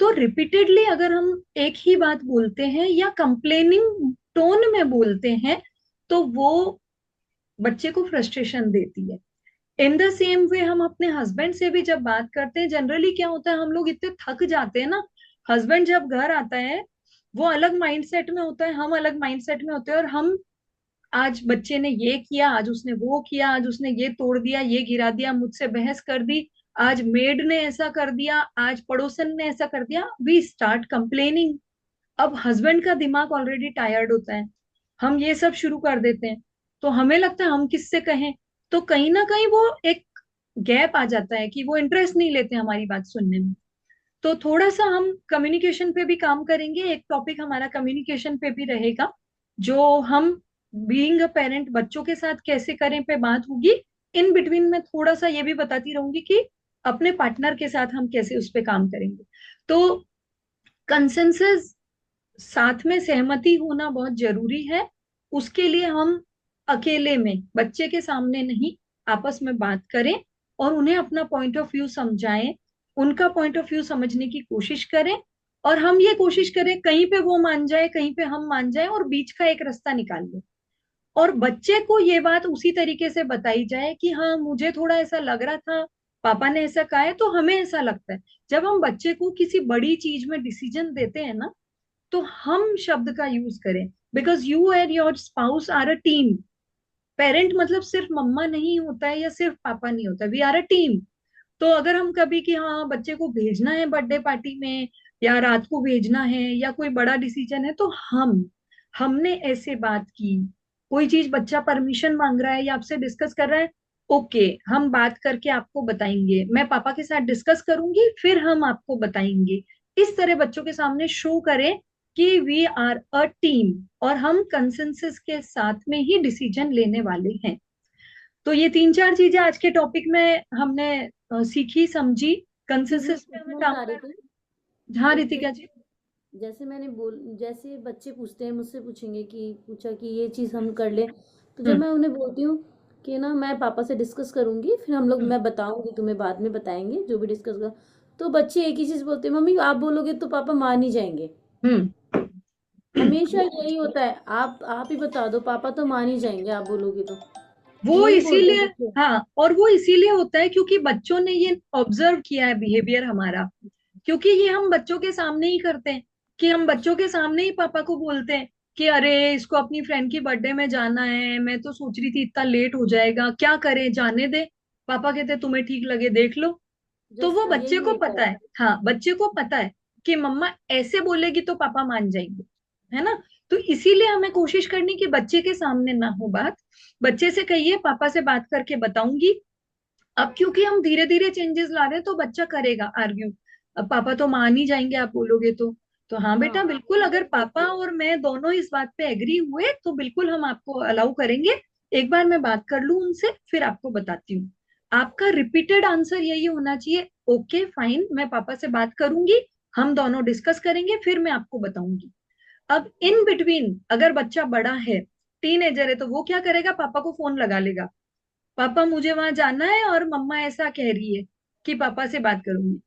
तो रिपीटेडली अगर हम एक ही बात बोलते हैं या कंप्लेनिंग टोन में बोलते हैं, तो वो बच्चे को फ्रस्ट्रेशन देती है। इन द सेम वे हम अपने हस्बैंड से भी जब बात करते हैं, जनरली क्या होता है, हम लोग इतने थक जाते हैं ना, हस्बैंड जब घर आता है वो अलग माइंडसेट में होता है, हम अलग माइंडसेट में होते हैं, और हम, आज बच्चे ने ये किया, आज उसने वो किया, आज उसने ये तोड़ दिया, ये गिरा दिया, मुझसे बहस कर दी, आज मेड ने ऐसा कर दिया, आज पड़ोसन ने ऐसा कर दिया, वी स्टार्ट कंप्लेनिंग। अब हस्बैंड का दिमाग ऑलरेडी टायर्ड होता है, हम ये सब शुरू कर देते हैं। तो हमें लगता है हम किससे कहें, तो कहीं ना कहीं वो एक गैप आ जाता है कि वो इंटरेस्ट नहीं लेते हमारी बात सुनने में। तो थोड़ा सा हम कम्युनिकेशन पे भी काम करेंगे, एक टॉपिक हमारा कम्युनिकेशन पे भी रहेगा, जो हम बीइंग अ पेरेंट बच्चों के साथ कैसे करें पे बात होगी। इन बिटवीन में थोड़ा सा ये भी बताती रहूंगी कि अपने पार्टनर के साथ हम कैसे उस पे काम करेंगे। तो कंसेंसस, साथ में सहमति होना बहुत जरूरी है। उसके लिए हम अकेले में बच्चे के सामने नहीं, आपस में बात करें और उन्हें अपना पॉइंट ऑफ व्यू समझाएं, उनका पॉइंट ऑफ व्यू समझने की कोशिश करें। और हम ये कोशिश करें कहीं पे वो मान जाए, कहीं पे हम मान जाए, और बीच का एक रास्ता निकाल लें। और बच्चे को ये बात उसी तरीके से बताई जाए कि हाँ मुझे थोड़ा ऐसा लग रहा था, पापा ने ऐसा कहा है तो हमें ऐसा लगता है। जब हम बच्चे को किसी बड़ी चीज में डिसीजन देते हैं ना, तो हम शब्द का यूज करें, because you and your spouse are a team. Parent मतलब सिर्फ मम्मा नहीं होता है या सिर्फ पापा नहीं होता, वी आर अ टीम। तो अगर हम कभी कि हाँ बच्चे को भेजना है बर्थडे पार्टी में, या रात को भेजना है, या कोई बड़ा डिसीजन है, तो हमने ऐसे बात की, कोई चीज बच्चा परमिशन मांग रहा है या आपसे डिस्कस कर रहा है, ओके हम बात करके आपको बताएंगे, मैं पापा के साथ डिस्कस करूंगी फिर हम आपको बताएंगे। इस तरह बच्चों के सामने शो करें कि वी आर अ टीम, और हम कंसेंसस के साथ में ही डिसीजन लेने वाले हैं। तो ये तीन चार चीजें आज के टॉपिक में हमने सीखी समझी। चीज़ मैं कंसेंसस पे हमें पूछना काम चाह रही करना थी। है। हाँ जैसे रितिका जी। जैसे मैंने बोल जैसे बच्चे पूछते हैं, मुझसे पूछेंगे कि पूछा कि ये चीज़ हम कर लें, तो जब हम्म मैं उन्हें बोलती हूँ कि ना मैं पापा से डिस्कस करूंगी, फिर हम लोग हम्म मैं बताऊंगी तुम्हें, बाद में बताएंगे जो भी डिस्कस कर, तो बच्चे एक ही चीज़ बोलते हैं, मम्मी आप बोलोगे तो पापा मान ही जाएंगे। हम्म। हमेशा वो यही होता है, आप ही बता दो, पापा तो मान ही जाएंगे आप बोलोगे तो। वो यही बोलते हैं इसीलिए, बच्चे। हाँ और वो इसीलिए होता है क्योंकि बच्चों ने ये ऑब्जर्व किया है बिहेवियर हमारा। क्योंकि ये हम बच्चों के सामने ही करते हैं, कि हम बच्चों के सामने ही पापा को बोलते हैं कि अरे इसको अपनी फ्रेंड की बर्थडे में जाना है, मैं तो सोच रही थी इतना लेट हो जाएगा, क्या करें जाने दे। पापा कहते तुम्हें ठीक लगे देख लो। तो वो जस्ट बच्चे यही को होता पता है। है, हाँ बच्चे को पता है कि मम्मा ऐसे बोलेगी तो पापा मान जाएंगे, है ना। तो इसीलिए हमें कोशिश करनी कि बच्चे के सामने ना हो बात। बच्चे से कहिए पापा से बात करके बताऊंगी। अब क्योंकि हम धीरे धीरे चेंजेस ला रहे हैं तो बच्चा करेगा आर्ग्यू, अब पापा तो मान ही जाएंगे आप बोलोगे तो हाँ हाँ बेटा बिल्कुल, अगर पापा और मैं दोनों इस बात पे एग्री हुए तो बिल्कुल हम आपको अलाउ करेंगे। एक बार मैं बात कर लूं उनसे फिर आपको बताती हूँ। आपका रिपीटेड आंसर यही होना चाहिए, ओके फाइन मैं पापा से बात करूंगी, हम दोनों डिस्कस करेंगे फिर मैं आपको बताऊंगी। अब इन बिटवीन अगर बच्चा बड़ा है, टीनेजर है, तो वो क्या करेगा, पापा को फोन लगा लेगा, पापा मुझे वहां जाना है और मम्मा ऐसा कह रही है कि पापा से बात करूंगी।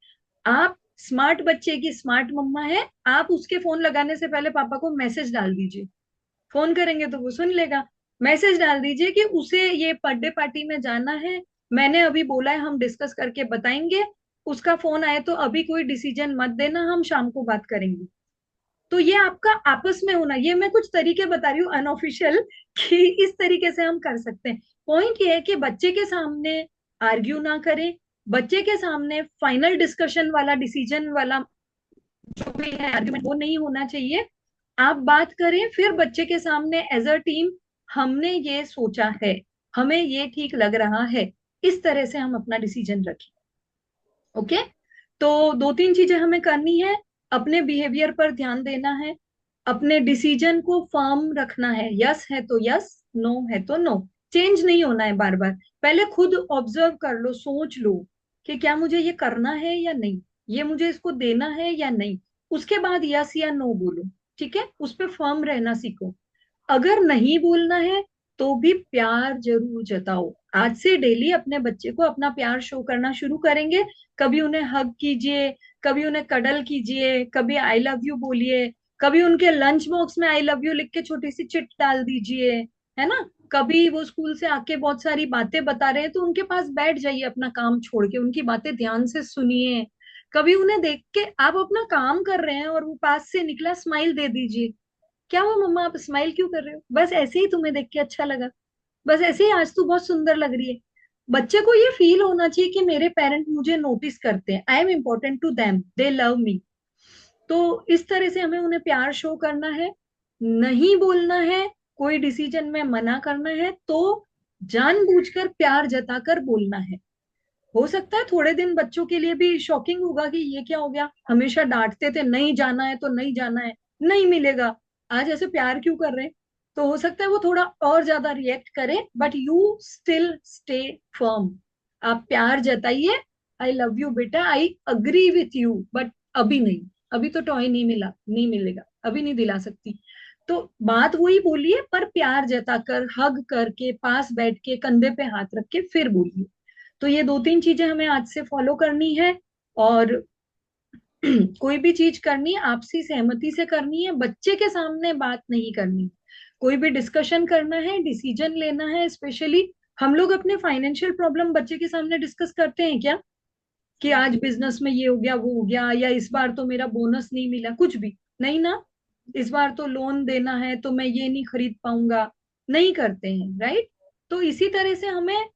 आप स्मार्ट बच्चे की स्मार्ट मम्मा है, आप उसके फोन लगाने से पहले पापा को मैसेज डाल दीजिए। फोन करेंगे तो वो सुन लेगा। मैसेज डाल दीजिए कि उसे ये बर्थडे पार्टी में जाना है, मैंने अभी बोला है हम डिस्कस करके बताएंगे, उसका फोन आए तो अभी कोई डिसीजन मत देना, हम शाम को बात करेंगे। तो ये आपका आपस में होना, ये मैं कुछ तरीके बता रही हूँ अनऑफिशियल कि इस तरीके से हम कर सकते हैं। पॉइंट ये है कि बच्चे के सामने आर्ग्यू ना करें, बच्चे के सामने फाइनल डिस्कशन वाला डिसीजन वाला जो भी है आर्ग्यूमेंट वो नहीं होना चाहिए। आप बात करें फिर बच्चे के सामने एज अ टीम, हमने ये सोचा है, हमें ये ठीक लग रहा है, इस तरह से हम अपना डिसीजन रखें। ओके। तो दो तीन चीजें हमें करनी है, अपने बिहेवियर पर ध्यान देना है, अपने डिसीजन को फर्म रखना है, यस है तो यस, नो है तो नो, चेंज नहीं होना है बार बार। पहले खुद ऑब्जर्व कर लो, सोच लो कि क्या मुझे ये करना है या नहीं, ये मुझे इसको देना है या नहीं, उसके बाद यस या नो बोलो। ठीक है, उस पर फर्म रहना सीखो। अगर नहीं बोलना है तो भी प्यार जरूर जताओ। आज से डेली अपने बच्चे को अपना प्यार शो करना शुरू करेंगे। कभी उन्हें हग कीजिए, कभी उन्हें कडल कीजिए, कभी आई लव यू बोलिए, कभी उनके लंच बॉक्स में आई लव यू लिख के छोटी सी चिट डाल दीजिए, है ना। कभी वो स्कूल से आके बहुत सारी बातें बता रहे हैं तो उनके पास बैठ जाइए, अपना काम छोड़ के उनकी बातें ध्यान से सुनिए। कभी उन्हें देख के आप अपना काम कर रहे हैं और वो पास से निकला, स्माइल दे दीजिए। क्या हुआ मम्मा आप स्माइल क्यों कर रहे हो, बस ऐसे ही तुम्हें देख के अच्छा लगा, बस ऐसे ही आज तू बहुत सुंदर लग रही है। बच्चे को ये फील होना चाहिए कि मेरे पेरेंट मुझे नोटिस करते हैं, I am important to them, they love me. तो इस तरह से हमें उन्हें प्यार शो करना है। नहीं बोलना है, कोई डिसीजन में मना करना है तो जानबूझकर प्यार जताकर बोलना है। हो सकता है थोड़े दिन बच्चों के लिए भी शॉकिंग होगा कि ये क्या हो गया, हमेशा डांटते थे नहीं जाना है तो नहीं जाना है, नहीं मिलेगा, आज ऐसे प्यार क्यों कर रहे हैं। तो हो सकता है वो थोड़ा और ज्यादा रिएक्ट करे, but you still stay firm. आप प्यार जताइए, आई लव यू बेटा, I agree with you, but अभी नहीं, अभी तो टॉय नहीं मिला, नहीं मिलेगा, अभी नहीं दिला सकती। तो बात वही बोलिए, पर प्यार जताकर, हग करके, पास बैठ के, कंधे पे हाथ रख के फिर बोलिए। तो ये 2-3 चीजें हमें आज से फॉलो करनी है। और कोई भी चीज करनी है आपसी सहमति से करनी है, बच्चे के सामने बात नहीं करनी। कोई भी डिस्कशन करना है, डिसीजन लेना है, स्पेशली हम लोग अपने फाइनेंशियल प्रॉब्लम बच्चे के सामने डिस्कस करते हैं क्या, कि आज बिजनेस में ये हो गया वो हो गया, या इस बार तो मेरा बोनस नहीं मिला, कुछ भी नहीं ना, इस बार तो लोन देना है तो मैं ये नहीं खरीद पाऊंगा, नहीं करते हैं, राइट। तो इसी तरह से हमें,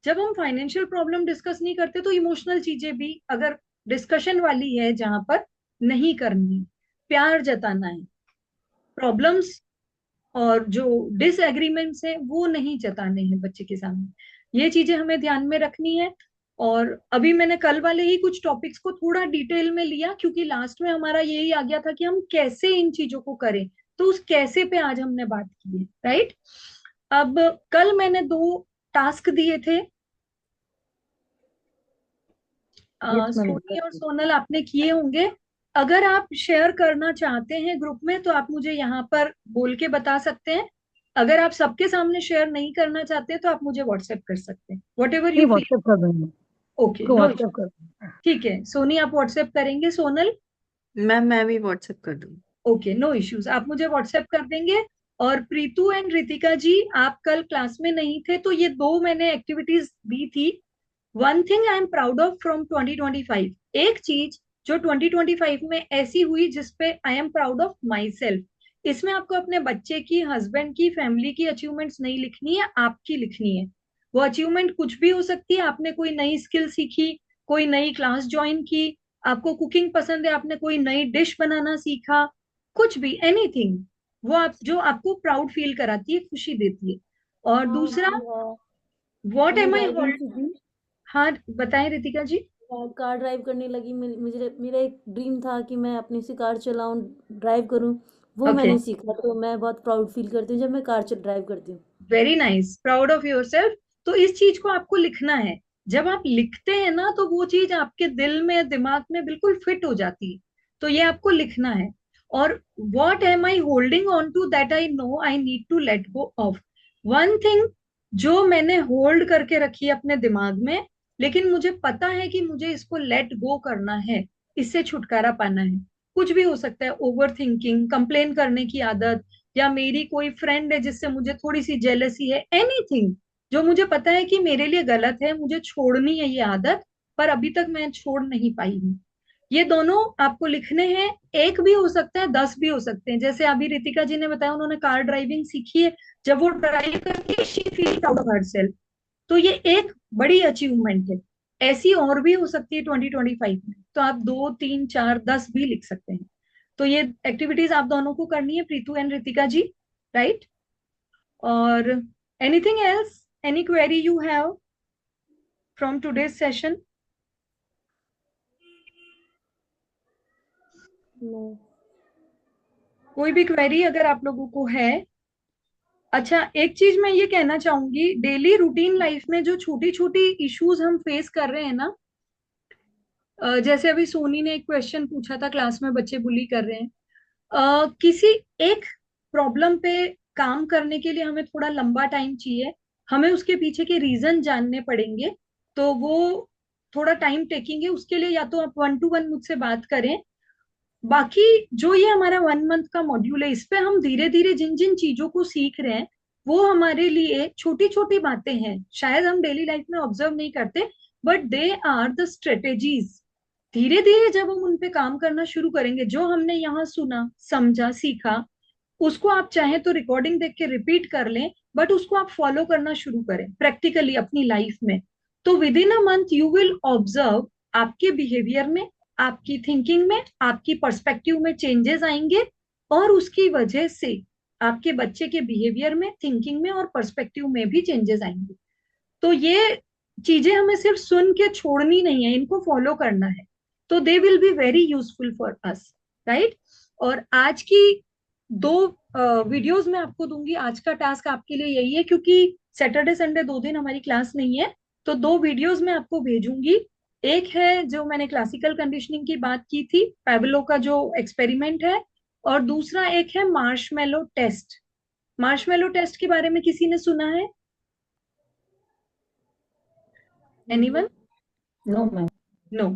जब हम फाइनेंशियल प्रॉब्लम डिस्कस नहीं करते तो इमोशनल चीजें भी अगर डिस्कशन वाली है जहां पर, नहीं करनी है, प्यार जताना है। प्रॉब्लम्स और जो डिसएग्रीमेंट्स है वो नहीं जताने हैं बच्चे के सामने, ये चीजें हमें ध्यान में रखनी है। और अभी मैंने कल वाले ही कुछ टॉपिक्स को थोड़ा डिटेल में लिया, क्योंकि लास्ट में हमारा यही आ गया था कि हम कैसे इन चीजों को करें, तो उस कैसे पे आज हमने बात की है, राइट। अब कल मैंने 2 टास्क दिए थे, यस मैम। सोनी और सोनल आपने किए होंगे। अगर आप शेयर करना चाहते हैं ग्रुप में तो आप मुझे यहाँ पर बोल के बता सकते हैं। अगर आप सबके सामने शेयर नहीं करना चाहते तो आप मुझे व्हाट्सएप कर सकते हैं, वट एवर नहीं यू फील। व्हाट्सएप कर दूंगी, ओके, को नो, व्हाट्सएप कर दूंगी। ठीक है, सोनी आप व्हाट्सएप करेंगे, सोनल मैम मैं भी व्हाट्सएप कर दूंगी। ओके, नो इश्यूज, आप मुझे व्हाट्सएप कर देंगे। और प्रीतु एंड रितिका जी, आप कल क्लास में नहीं थे तो ये 2 मैंने एक्टिविटीज दी थी। One thing I am proud of from 2025, एक चीज जो 2025 में ऐसी हुई जिसपे I am proud of my self. इसमें आपको अपने बच्चे की, हस्बैंड की, फैमिली की अचीवमेंट्स नहीं लिखनी है, आपकी लिखनी है। वो अचीवमेंट कुछ भी हो सकती है, आपने कोई नई स्किल सीखी, कोई नई क्लास ज्वाइन की, आपको कुकिंग पसंद है, आपने कोई नई डिश बनाना सीखा, कुछ भी, एनीथिंग, वो आप जो आपको प्राउड फील कराती है, खुशी देती है। और हाँ दूसरा, जी, हाँ। व्हाट मैंने एम आई ड्राइविंग होल्ड। सीखी, हाँ बताएं रितिका जी। मैं कार ड्राइव करने लगी। मुझे मेरा एक ड्रीम था कि मैं अपनी सी कार चलाऊं, ड्राइव करूं। वो ओके, मैंने सीखा, तो मैं बहुत प्राउड फील करती हूँ जब मैं कार ड्राइव करती हूँ। Very nice, proud of your self. तो इस चीज को आपको लिखना है। जब आप लिखते हैं ना तो वो चीज आपके दिल में, दिमाग में बिल्कुल फिट हो जाती है। तो ये आपको लिखना है। और what am I holding on to that I know I need to let go of. One thing जो मैंने होल्ड करके रखी है अपने दिमाग में, लेकिन मुझे पता है कि मुझे इसको लेट गो करना है, इससे छुटकारा पाना है। कुछ भी हो सकता है, ओवर थिंकिंग, कंप्लेन करने की आदत, या मेरी कोई फ्रेंड है जिससे मुझे थोड़ी सी जेलसी है, एनीथिंग जो मुझे पता है कि मेरे लिए गलत है, मुझे छोड़नी है ये आदत, पर अभी तक मैं छोड़ नहीं पाई हूँ। ये दोनों आपको लिखने हैं। एक भी हो सकता है, 10 भी हो सकते हैं। जैसे अभी रितिका जी ने बताया उन्होंने कार ड्राइविंग सीखी है, जब वो ड्राइव करती है she feel proud of herself, तो ये एक बड़ी अचीवमेंट है। ऐसी और भी हो सकती है 2025 में, तो आप 2, 3, 4, 10 भी लिख सकते हैं। तो ये एक्टिविटीज आप दोनों को करनी है, प्रीतु एंड रितिका जी, राइट। और anything else, any query you have from today's session? No. कोई भी क्वेरी अगर आप लोगों को है। अच्छा, एक चीज मैं ये कहना चाहूंगी, डेली रूटीन लाइफ में जो छोटी छोटी इश्यूज हम फेस कर रहे हैं ना, जैसे अभी सोनी ने एक क्वेश्चन पूछा था, क्लास में बच्चे बुली कर रहे हैं, किसी एक प्रॉब्लम पे काम करने के लिए हमें थोड़ा लंबा टाइम चाहिए, हमें उसके पीछे के रीजन जानने पड़ेंगे, तो वो थोड़ा टाइम टेकिंग है। उसके लिए या तो आप 1 to 1 मुझसे बात करें। बाकी जो ये हमारा 1 मंथ का मॉड्यूल है, इस पे हम धीरे धीरे जिन जिन चीजों को सीख रहे हैं, वो हमारे लिए छोटी छोटी बातें हैं, शायद हम डेली लाइफ में ऑब्जर्व नहीं करते, but they are the strategies. धीरे धीरे जब हम उन पे काम करना शुरू करेंगे, जो हमने यहाँ सुना, समझा, सीखा, उसको आप चाहें तो रिकॉर्डिंग देख के रिपीट कर लें, बट उसको आप फॉलो करना शुरू करें प्रैक्टिकली अपनी लाइफ में। तो with in a month you will observe आपके बिहेवियर में, आपकी थिंकिंग में, आपकी पर्सपेक्टिव में चेंजेस आएंगे, और उसकी वजह से आपके बच्चे के बिहेवियर में, थिंकिंग में और पर्सपेक्टिव में भी चेंजेस आएंगे। तो ये चीजें हमें सिर्फ सुन के छोड़नी नहीं है, इनको फॉलो करना है। तो they will be very useful for us, right. और आज की 2 वीडियोस मैं आपको दूंगी। आज का टास्क आपके लिए यही है, क्योंकि सैटरडे संडे 2 दिन हमारी क्लास नहीं है, तो 2 वीडियोस मैं आपको भेजूंगी। एक है जो मैंने क्लासिकल कंडीशनिंग की बात की थी, पैवलो का जो एक्सपेरिमेंट है, और दूसरा एक है मार्शमेलो टेस्ट। मार्शमेलो टेस्ट के बारे में किसी ने सुना है? Anyone? No ma'am. No.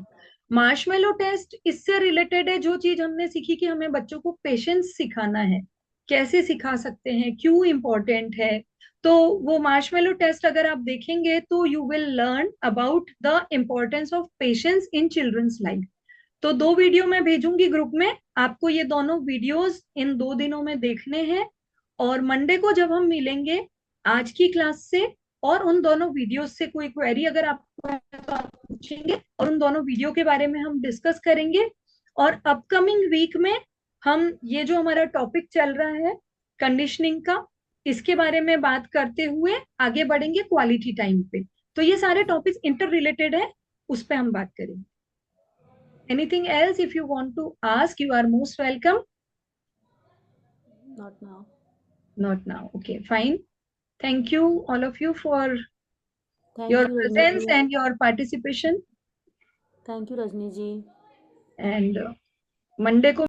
Marshmallow test इससे रिलेटेड है। जो चीज हमने सीखी कि हमें बच्चों को पेशेंस सिखाना है, कैसे सिखा सकते हैं, क्यों इम्पोर्टेंट है, तो वो मार्शमेलो टेस्ट अगर आप देखेंगे तो you will learn about the importance of patience in children's life. तो 2 वीडियो मैं भेजूंगी ग्रुप में, आपको ये दोनों वीडियोस इन 2 दिनों में देखने हैं। और मंडे को जब हम मिलेंगे आज की क्लास से और उन दोनों वीडियोस से कोई क्वेरी अगर आपको है तो आप पूछेंगे, और उन दोनों वीडियो के बारे में हम डिस्कस करेंगे। और अपकमिंग वीक में हम ये जो हमारा टॉपिक चल रहा है कंडीशनिंग का, इसके बारे में बात करते हुए आगे बढ़ेंगे क्वालिटी टाइम पे। तो ये सारे टॉपिक्स इंटर रिलेटेड है, उस पर हम बात करेंगे। Anything else if you want to ask, you are most welcome. Not now. Not now. Okay, fine. Thank you all of you for Thank your you, Rajni presence ji. and your participation. Thank you, Rajni ji. And Monday को